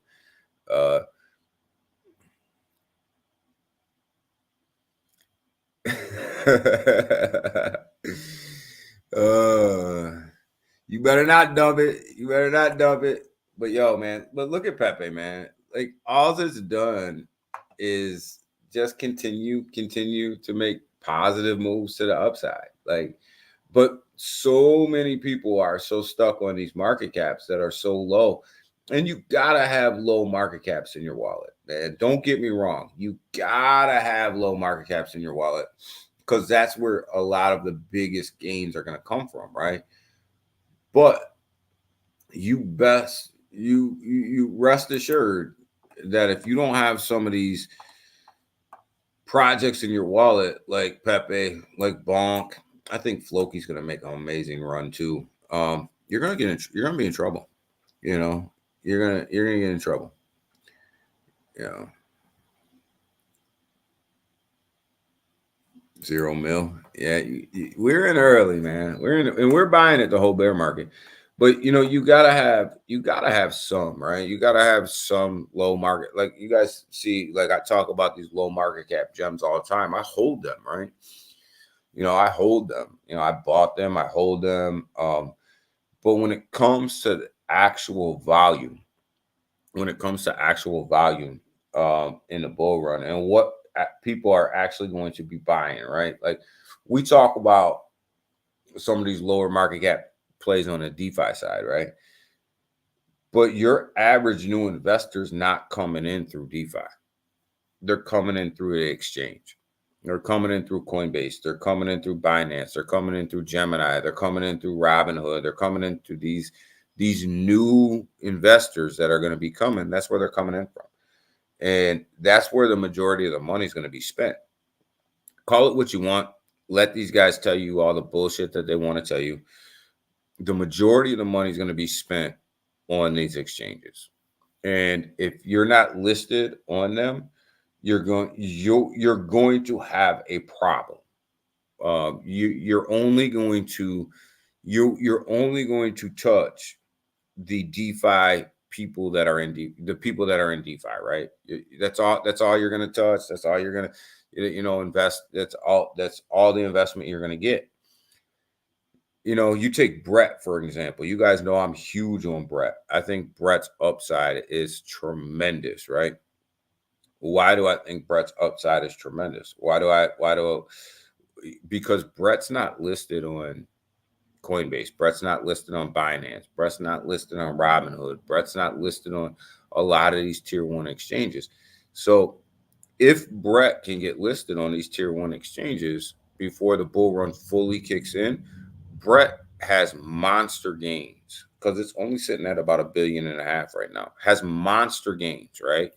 You better not dump it. But yo, man, but look at Pepe, man. Like all it's done is just continue to make positive moves to the upside. Like, but so many people are so stuck on these market caps that are so low. And you gotta have low market caps in your wallet. Man, don't get me wrong. You gotta have low market caps in your wallet because that's where a lot of the biggest gains are gonna come from, right? But you rest assured that if you don't have some of these projects in your wallet, like Pepe, like Bonk, I think Floki's gonna make an amazing run too. You're gonna be in trouble. You know, you're gonna get in trouble. You know, 0 mil. Yeah, we're in early, man. We're buying at the whole bear market. But you know, you gotta have some, right? You gotta have some low market. Like you guys see, like I talk about these low market cap gems all the time. I hold them, right? You know, I hold them. You know, I bought them, I hold them. But when it comes to the actual volume, in the bull run and what people are actually going to be buying, right? Like we talk about some of these lower market cap plays on the DeFi side, right? But your average new investor's not coming in through DeFi. They're coming in through the exchange. They're coming in through Coinbase. They're coming in through Binance. They're coming in through Gemini. They're coming in through Robinhood. They're coming into these new investors that are going to be coming. That's where they're coming in from. And that's where the majority of the money is going to be spent. Call it what you want. Let these guys tell you all the bullshit that they want to tell you. The majority of the money is going to be spent on these exchanges. And if you're not listed on them, you're going to have a problem. You're only going to touch the DeFi people that are in the people that are in DeFi, right? That's all you're going to touch. That's all you're going to, invest. That's all the investment you're going to get. You know, you take Brett, for example. You guys know I'm huge on Brett. I think Brett's upside is tremendous, right? Why do I think Brett's upside is tremendous? Because Brett's not listed on Coinbase. Brett's not listed on Binance. Brett's not listed on Robinhood. Brett's not listed on a lot of these tier 1 exchanges. So if Brett can get listed on these tier 1 exchanges before the bull run fully kicks in, Brett has monster gains because it's only sitting at about $1.5 billion right now. Has monster gains, right?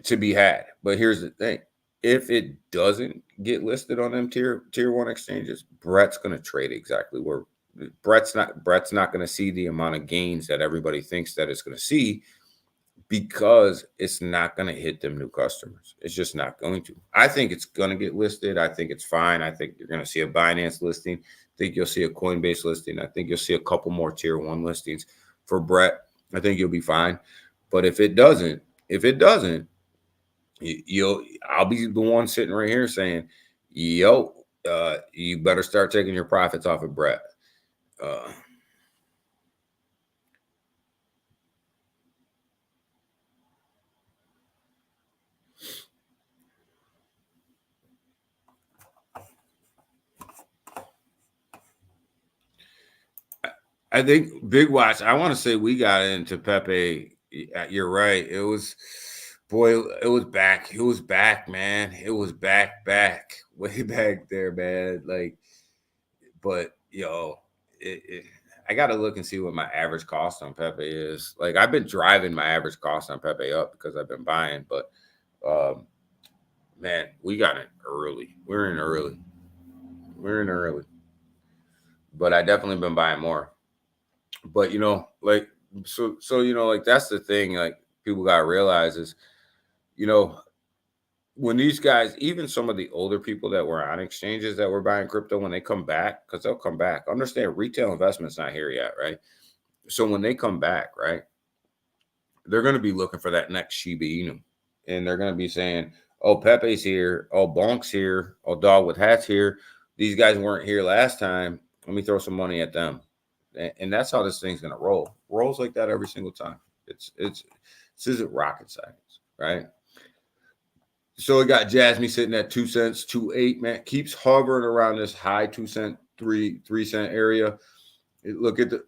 to be had. But here's the thing. If it doesn't get listed on them tier one exchanges, Brett's going to trade exactly where Brett's not going to see the amount of gains that everybody thinks that it's going to see, because it's not going to hit them new customers. It's just not going to. I think it's going to get listed. I think it's fine. I think you're going to see a Binance listing. I think you'll see a Coinbase listing. I think you'll see a couple more tier one listings for Brett. I think you'll be fine. But if it doesn't, I'll be the one sitting right here saying, yo, you better start taking your profits off of Brett. I think Big Watch, I want to say we got into Pepe. You're right. It was back. It was back, man. It was back, way back there, man. Like, but I got to look and see what my average cost on Pepe is. Like, I've been driving my average cost on Pepe up because I've been buying, but man, we got in early. We're in early. But I definitely been buying more. But like so like that's the thing, like people gotta realize is, when these guys, even some of the older people that were on exchanges that were buying crypto, when they come back, because they'll come back, understand retail investment's not here yet, right? So when they come back, right, they're going to be looking for that next Shiba Inu, and they're going to be saying, oh, Pepe's here, oh, Bonk's here, oh, Dog with Hat's here. These guys weren't here last time. Let me throw some money at them. And that's how this thing's going to roll. Rolls like that every single time. This isn't rocket science, right? So we got Jasmine sitting at 2 cents, 2.8, man. Keeps hovering around this high 2 cent, 3 cent area. Look at the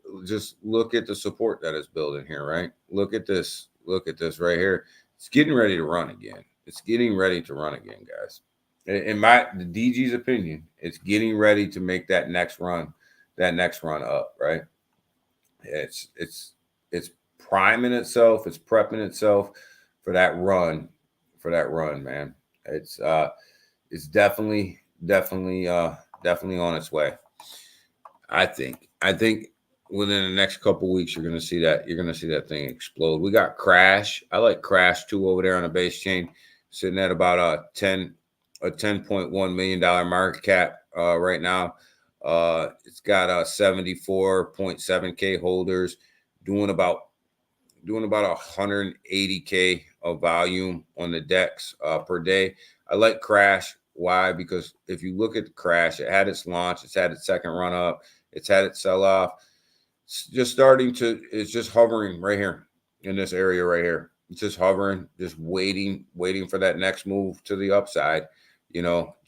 support that it's building here, right? Look at this right here. It's getting ready to run again. Guys. In the DG's opinion, it's getting ready to make that next run up, right? It's priming itself, it's prepping itself for that run, man. It's definitely on its way. I think within the next couple of weeks, you're gonna see that thing explode. We got Crash. I like Crash too over there on the base chain, sitting at about a $10.1 million market cap right now. It's got 74.7K holders, doing about 180K of volume on the DEX per day. I like Crash. Why? Because if you look at the Crash, it had its launch, it's had its second run up, it's had its sell off. It's just hovering right here in this area right here. It's just hovering, just waiting for that next move to the upside,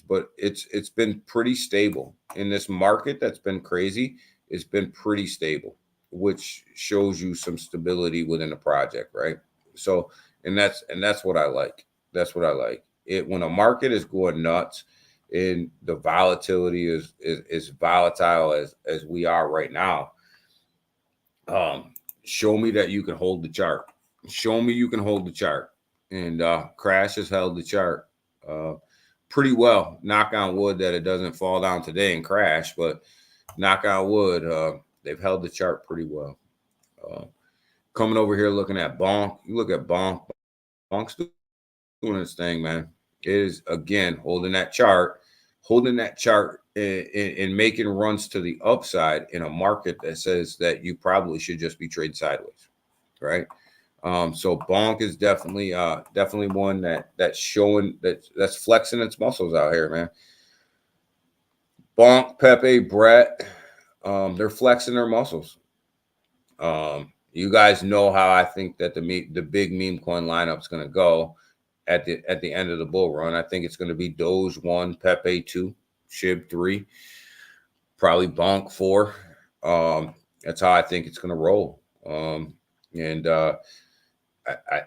but it's been pretty stable in this market that's been crazy. It's been pretty stable, which shows you some stability within the project, right? So, and that's what I like. That's what I like. It when a market is going nuts and the volatility is volatile as we are right now. Show me that you can hold the chart. Show me you can hold the chart. And Crash has held the chart pretty well. Knock on wood that it doesn't fall down today and crash, but knock on wood, they've held the chart pretty well. Coming over here looking at Bonk. You look at Bonk. Bonk's doing his thing, man. It is, again, holding that chart and making runs to the upside in a market that says that you probably should just be trading sideways, right? So Bonk is definitely one that's showing that's flexing its muscles out here, man. Bonk, Pepe, Brett, they're flexing their muscles. You guys know how I think that the big meme coin lineup is going to go at the end of the bull run. I think it's going to be Doge 1, Pepe 2, Shib 3, probably Bonk 4. That's how I think it's going to roll. And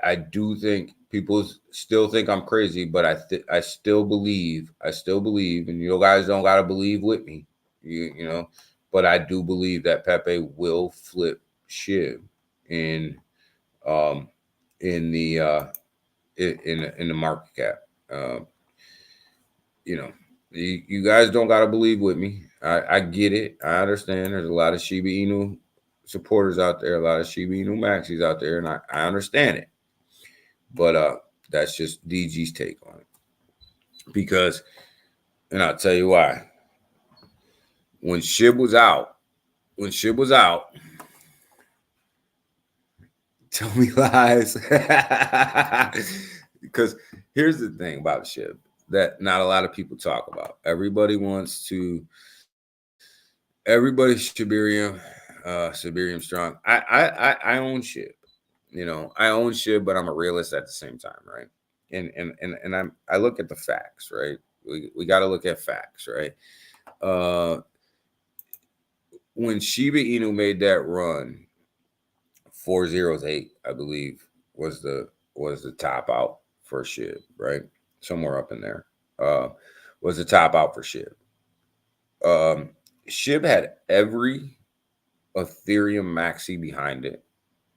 I do think people still think I'm crazy, but I still believe, and you guys don't got to believe with me, but I do believe that Pepe will flip Shib in the in the market cap. You know, you guys don't gotta believe with me. I get it. I understand. There's a lot of Shiba Inu supporters out there, a lot of Shiba Inu maxis out there, and I understand it. But that's just DG's take on it. Because, and I'll tell you why. When SHIB was out, tell me lies. Because here's the thing about SHIB that not a lot of people talk about. Everybody's Shibarium, Shibarium strong. I own SHIB. You know, I own SHIB, but I'm a realist at the same time, right? And I look at the facts, right? We got to look at facts, right? When Shiba Inu made that run, 408, I believe, was the top out for SHIB, right? Somewhere up in there. Was the top out for SHIB. SHIB had every Ethereum maxi behind it.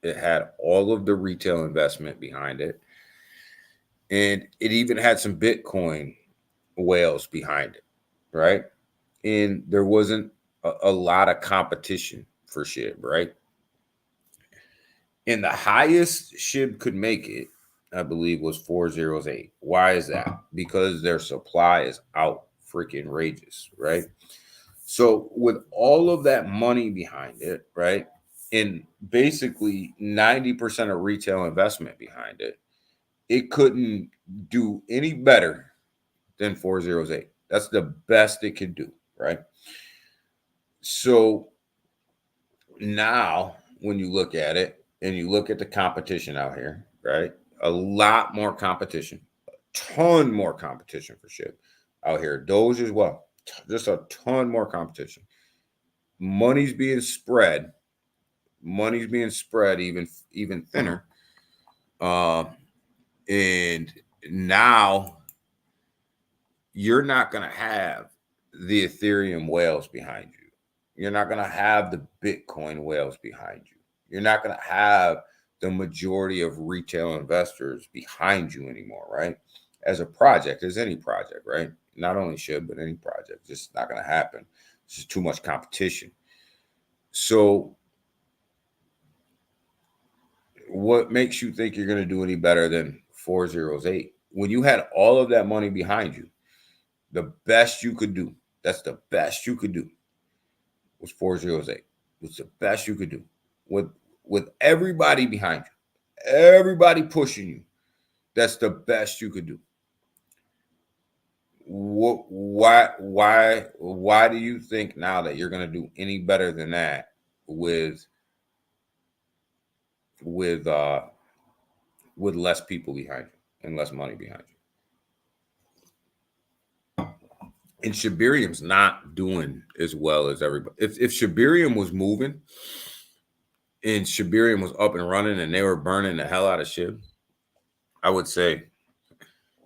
It had all of the retail investment behind it. And it even had some Bitcoin whales behind it, right? And there wasn't a lot of competition for SHIB, right? And the highest SHIB could make it, I believe, was 408. Why is that? Because their supply is out freaking rageous, right? So with all of that money behind it, right, and basically 90% of retail investment behind it, it couldn't do any better than 408. That's the best it could do, right? So now when you look at it and you look at the competition out here, right? A lot more competition, a ton more competition for SHIB out here. Doge as well, just a ton more competition. Money's being spread even thinner. And now you're not going to have the Ethereum whales behind you. You're not going to have the Bitcoin whales behind you. You're not going to have the majority of retail investors behind you anymore, right? As a project, as any project, right? Not only SHIB, but any project. Just not going to happen. It's just too much competition. So what makes you think you're going to do any better than 408? When you had all of that money behind you, the best you could do, that's the best you could do, was 408. Was the best you could do. With everybody behind you, everybody pushing you, that's the best you could do. Why do you think now that you're going to do any better than that with less people behind you and less money behind you? And Shibarium's not doing as well as everybody. If Shibarium was moving and Shibarium was up and running and they were burning the hell out of SHIB, I would say,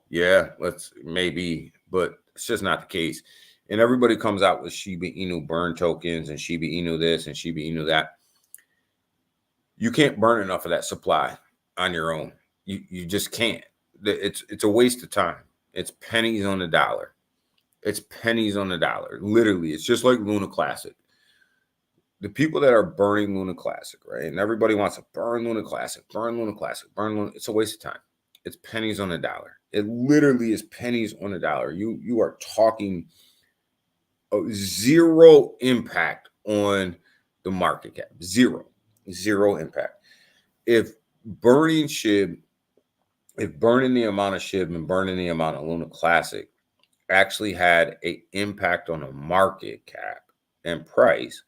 yeah, let's maybe, but it's just not the case. And everybody comes out with Shiba Inu burn tokens and Shiba Inu this and Shiba Inu that. You can't burn enough of that supply on your own. You just can't. It's a waste of time. It's pennies on the dollar. It's pennies on the dollar. Literally, it's just like Luna Classic. The people that are burning Luna Classic, right? And everybody wants to burn Luna Classic, burn Luna Classic, burn Luna. It's a waste of time. It's pennies on the dollar. It literally is pennies on the dollar. You are talking zero impact on the market cap. Zero impact. If burning SHIB, if burning the amount of SHIB and burning the amount of Luna Classic actually had an impact on the market cap and price,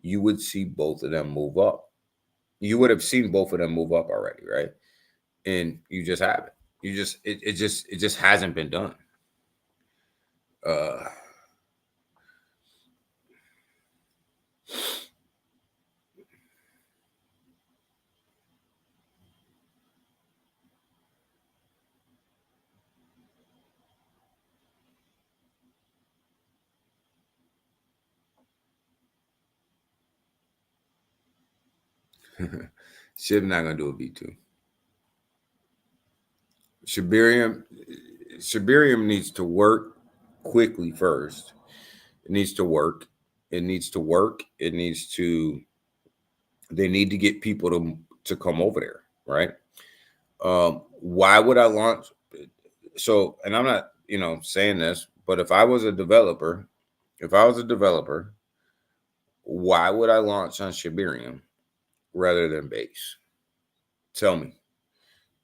you would see both of them move up. You would have seen both of them move up already, right? And you just haven't. It just hasn't been done. SHIB not gonna do a V2. Shibarium needs to work quickly first. It needs to work. It needs to work. It needs to. They need to get people to come over there, right? Why would I launch? So, and I'm not, saying this, but if I was a developer, why would I launch on Shibarium rather than Base? Tell me.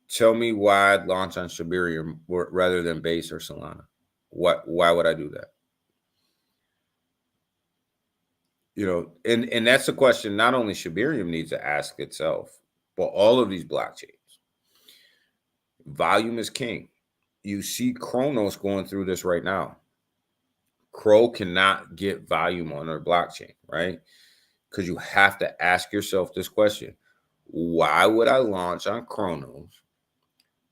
Tell me why I'd launch on Shibarium rather than Base or Solana. Why would I do that? And that's a question not only Shibarium needs to ask itself, but all of these blockchains. Volume is king. You see Chronos going through this right now. Crow cannot get volume on their blockchain, right? Because you have to ask yourself this question. Why would I launch on Chronos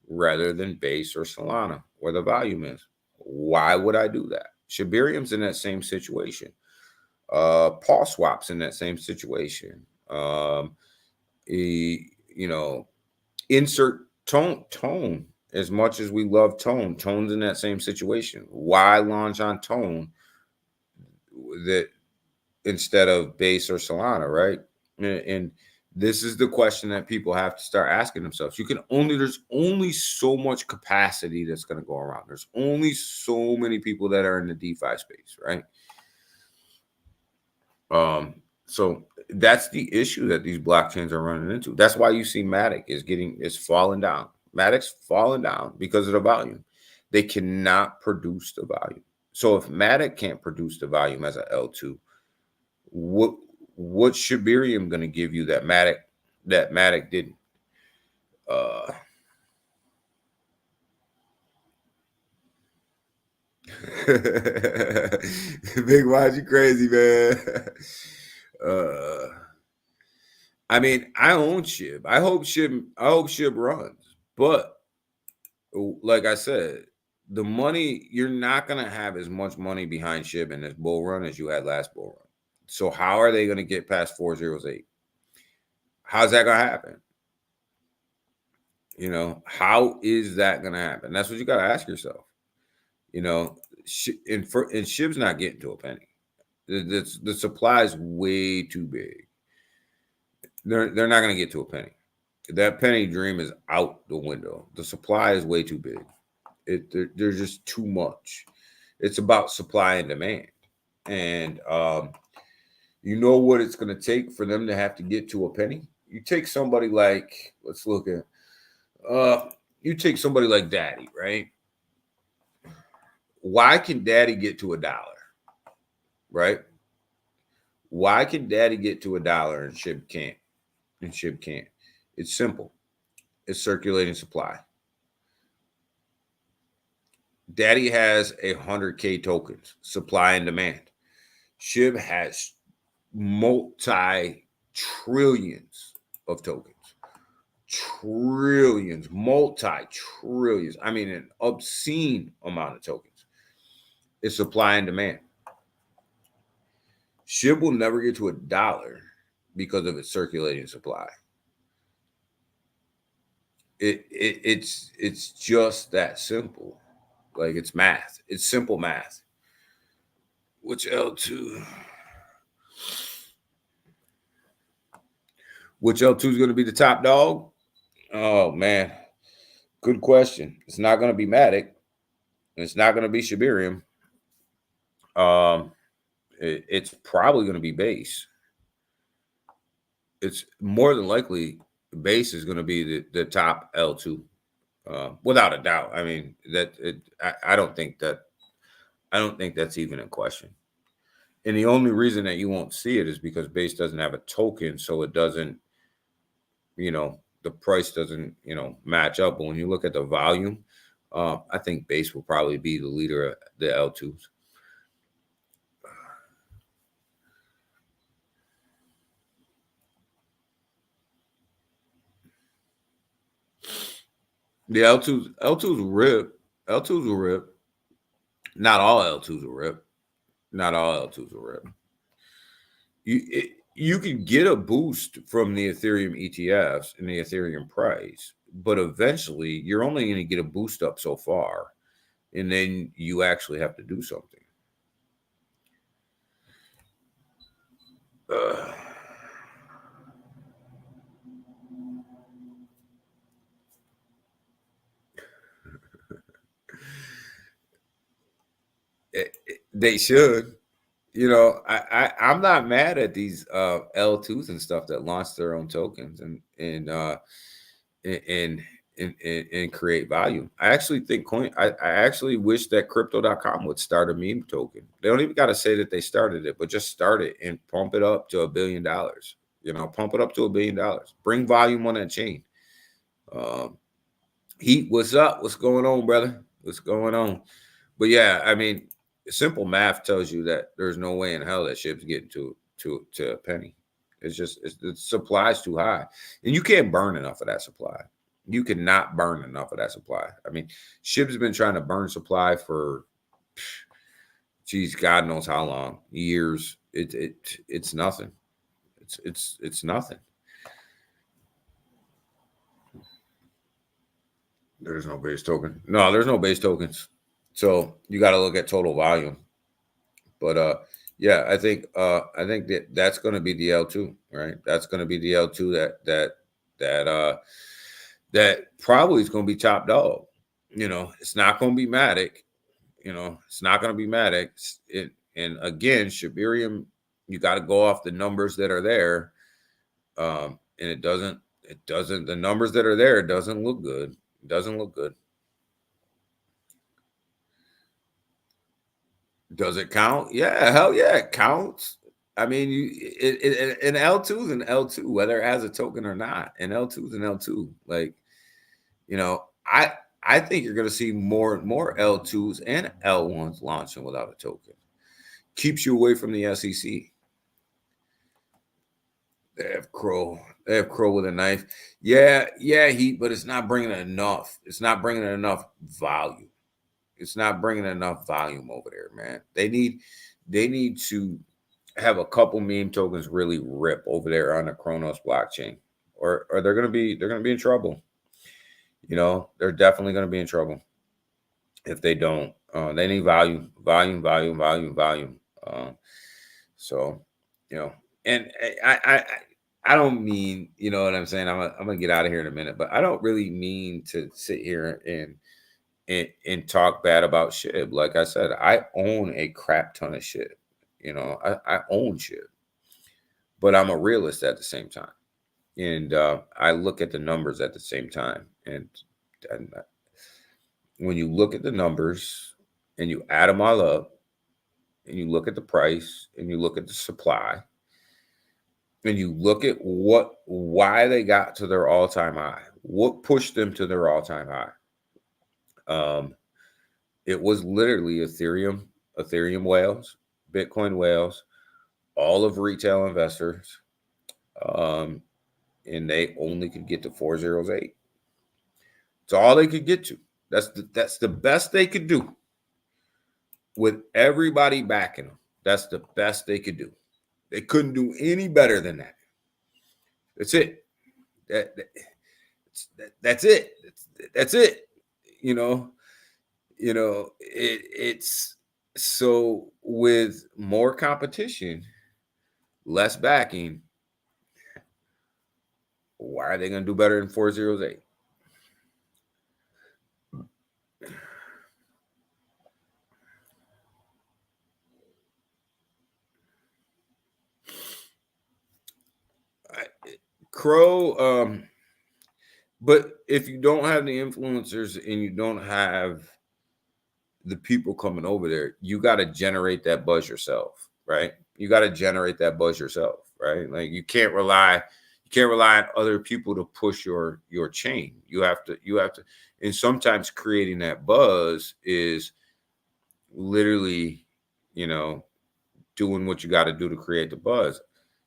rather than Base or Solana, where the volume is? Why would I do that? Shibarium's in that same situation. Paul Swap's in that same situation. Insert Tone. As much as we love Tone's in that same situation. Why launch on Tone that instead of Base or Solana, right? And this is the question that people have to start asking themselves. There's only so much capacity that's going to go around. There's only so many people that are in the DeFi space, right? So that's the issue that these blockchains are running into. That's why you see Matic is falling down. Matic's falling down because of the volume. They cannot produce the volume. So if Matic can't produce the volume as a L2, what's Shibarium going to give you that Matic didn't? Big Why'd you crazy, man? I mean, I own Shib. I hope Shib runs. But like I said, the money, you're not gonna have as much money behind Shib in this bull run as you had last bull run. So how are they gonna get past 408? How's that gonna happen? How is that gonna happen? That's what you gotta ask yourself. And Shib's not getting to a penny. The supply is way too big. They're not going to get to a penny. That penny dream is out the window. The supply is way too big. There's just too much. It's about supply and demand. And you know what it's going to take for them to have to get to a penny? You take somebody like, you take somebody like Daddy, right? Why can Daddy get to $1? Right? Why can Daddy get to $1 and Shib can't? It's simple. It's circulating supply. Daddy has 100K tokens, supply and demand. Shib has multi-trillions of tokens. Trillions, multi-trillions. I mean, an obscene amount of tokens. It's supply and demand. Shib will never get to $1 because of its circulating supply. It's just that simple. Like, it's math. It's simple math. Which L2? Which L2 is going to be the top dog? Oh, man. Good question. It's not going to be Matic. It's not going to be Shibarium. It's probably going to be Base. It's more than likely Base is going to be the top L2, without a doubt. I mean, I don't think that's even in question. And the only reason that you won't see it is because Base doesn't have a token, so it doesn't, the price doesn't, match up. But when you look at the volume, I think Base will probably be the leader of the L2s. The L2s will rip. L2s will rip. Not all L2s will rip. Not all L2s will rip. You can get a boost from the Ethereum ETFs and the Ethereum price, but eventually you're only going to get a boost up so far, and then you actually have to do something. They should. I'm not mad at these L2s and stuff that launch their own tokens and and create value. I actually think I actually wish that crypto.com would start a meme token. They don't even got to say that they started it, but just start it and pump it up to $1 billion. Pump it up to $1 billion. Bring volume on that chain. Heat, what's up? What's going on, brother? What's going on? But yeah, I mean, simple math tells you that there's no way in hell that ship's getting to a penny. It's just the supply's too high, and you can't burn enough of that supply. You cannot burn enough of that supply. I mean, ship's been trying to burn supply for, geez, God knows how long, years. It's nothing. It's nothing. There's no base token. No, there's no base tokens. So you got to look at total volume. But yeah, I think that's going to be the L2, right? That's going to be the L2 that probably is going to be top dog. It's not going to be Matic. It's not going to be Matic. And again, Shibarium, you got to go off the numbers that are there. And it doesn't, the numbers that are there, it doesn't look good. It doesn't look good. Does it count? Yeah, hell yeah, it counts. I mean, an L2 is an L2, whether it has a token or not. An L2 is an L2. Like, I think you're going to see more and more L2s and L1s launching without a token. Keeps you away from the SEC. They have Crow with a knife. Yeah, Heat, but it's not bringing enough. It's not bringing enough value. It's not bringing enough volume over there, man. They need to have a couple meme tokens really rip over there on the Kronos blockchain, or they're gonna be in trouble. They're definitely gonna be in trouble if they don't. They need volume. So, and I don't mean, you know what I'm saying? I'm gonna get out of here in a minute, but I don't really mean to sit here and talk bad about SHIB. Like I said, I own a crap ton of SHIB. I own SHIB, but I'm a realist at the same time, and I look at the numbers at the same time. And when you look at the numbers and you add them all up, and you look at the price and you look at the supply, and you look at why they got to their all-time high, what pushed them to their all-time high. It was literally Ethereum whales, Bitcoin whales, all of retail investors, and they only could get to 408. It's all they could get to. That's the best they could do with everybody backing them. That's the best they could do. They couldn't do any better than that. That's it. That's it. That's it. It's so with more competition, less backing, why are they going to do better than 408? Crow, but if you don't have the influencers and you don't have the people coming over there, you got to generate that buzz yourself, right? You got to generate that buzz yourself, right? Like you can't rely on other people to push your chain. You have to, and sometimes creating that buzz is literally, doing what you got to do to create the buzz.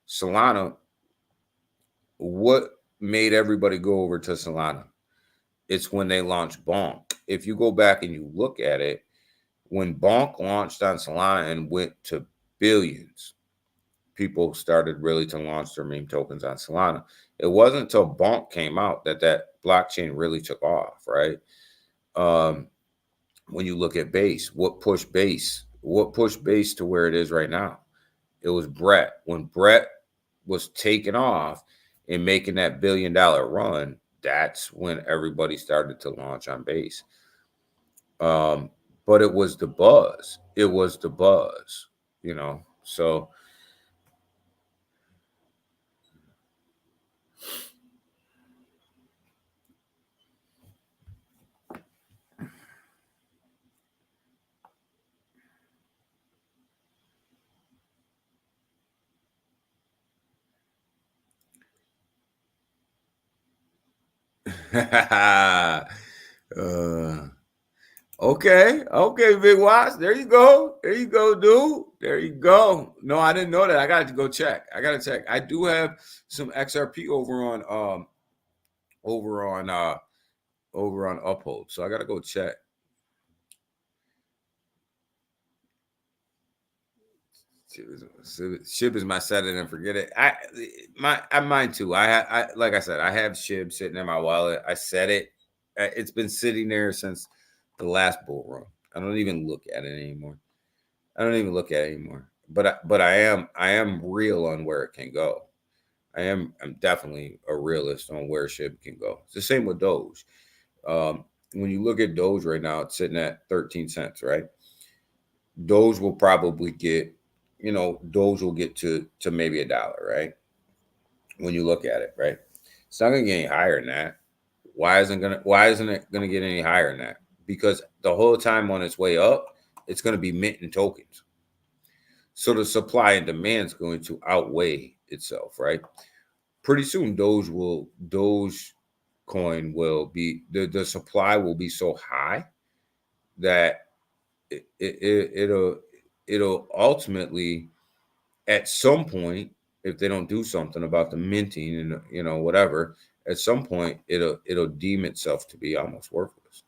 Solana, what made everybody go over to Solana? It's when they launched Bonk. If you go back and you look at it, when Bonk launched on Solana and went to billions, people started really to launch their meme tokens on Solana. It wasn't until Bonk came out that blockchain really took off, right? When you look at Base, what pushed Base to where it is right now? It was Brett. When Brett was taking off and making that $1 billion run, that's when everybody started to launch on Base. But it was the buzz. So okay, Big Watch. There you go, dude. There you go. No, I didn't know that. I got to go check. I do have some XRP over on Uphold, so I got to go check. SHIB is my set it and forget it. Mine too. I like I said, I have SHIB sitting in my wallet. I set it. It's been sitting there since the last bull run. I don't even look at it anymore. But I am real on where it can go. I'm definitely a realist on where SHIB can go. It's the same with Doge. When you look at Doge right now, it's sitting at 13 cents, right? Doge will probably get, Doge will get to maybe $1, right? When you look at it, right? It's not gonna get any higher than that. Why isn't it gonna get any higher than that? Because the whole time on its way up, it's gonna be minting tokens. So the supply and demand is going to outweigh itself, right? Pretty soon, Dogecoin will be the supply will be so high that it'll ultimately, at some point, if they don't do something about the minting and whatever, at some point it'll deem itself to be almost worthless,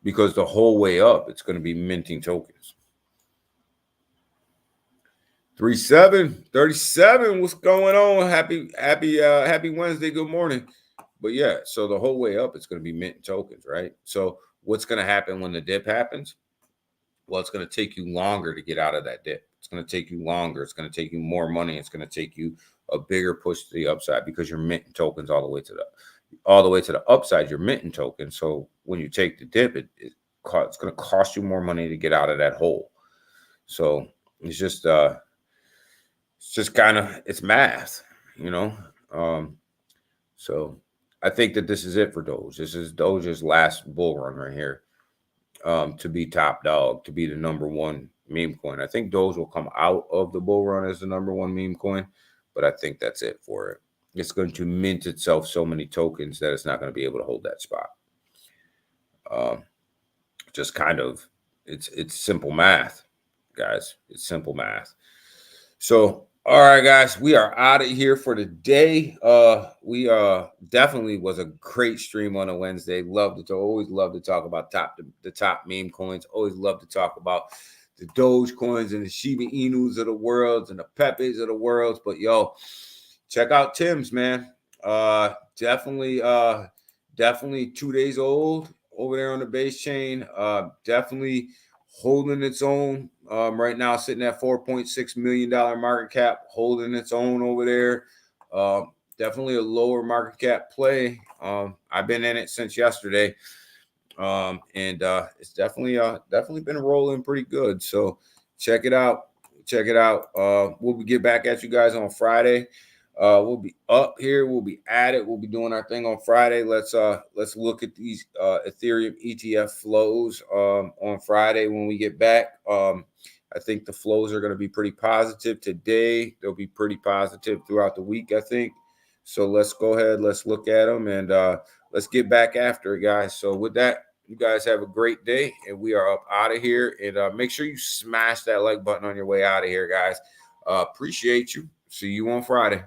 because the whole way up it's going to be minting tokens. 37, what's going on? Happy Wednesday, good morning. But yeah, so the whole way up it's going to be minting tokens, right? So what's going to happen when the dip happens? Well, it's going to take you longer to get out of that dip. It's going to take you longer. It's going to take you more money. It's going to take you a bigger push to the upside, because you're minting tokens all the way to the upside. You're minting tokens. So when you take the dip, it's going to cost you more money to get out of that hole. So it's just kind of, it's math, So I think that this is it for Doge. This is Doge's last bull run right here. To be top dog, to be the number one meme coin. I think Doge will come out of the bull run as the number one meme coin, but I think that's it for it. It's going to mint itself so many tokens that it's not going to be able to hold that spot. Just kind of, it's simple math, guys. It's simple math. So, all right, guys, we are out of here for the day. We definitely was a great stream on a Wednesday. Always love to talk about the top meme coins. Always love to talk about the Doge coins and the Shiba Inus of the world and the Pepes of the world. But yo, check out Tim's, man. Definitely 2 days old over there on the base chain. Definitely holding its own. Right now, sitting at $4.6 million market cap, holding its own over there. Definitely a lower market cap play. I've been in it since yesterday, and it's definitely been rolling pretty good. So check it out. We'll get back at you guys on Friday. We'll be up here. We'll be at it. We'll be doing our thing on Friday. Let's look at these Ethereum ETF flows on Friday when we get back. I think the flows are going to be pretty positive today. They'll be pretty positive throughout the week, I think. So let's go ahead. Let's look at them, and let's get back after it, guys. So with that, you guys have a great day, and we are up out of here. And make sure you smash that like button on your way out of here, guys. Appreciate you. See you on Friday.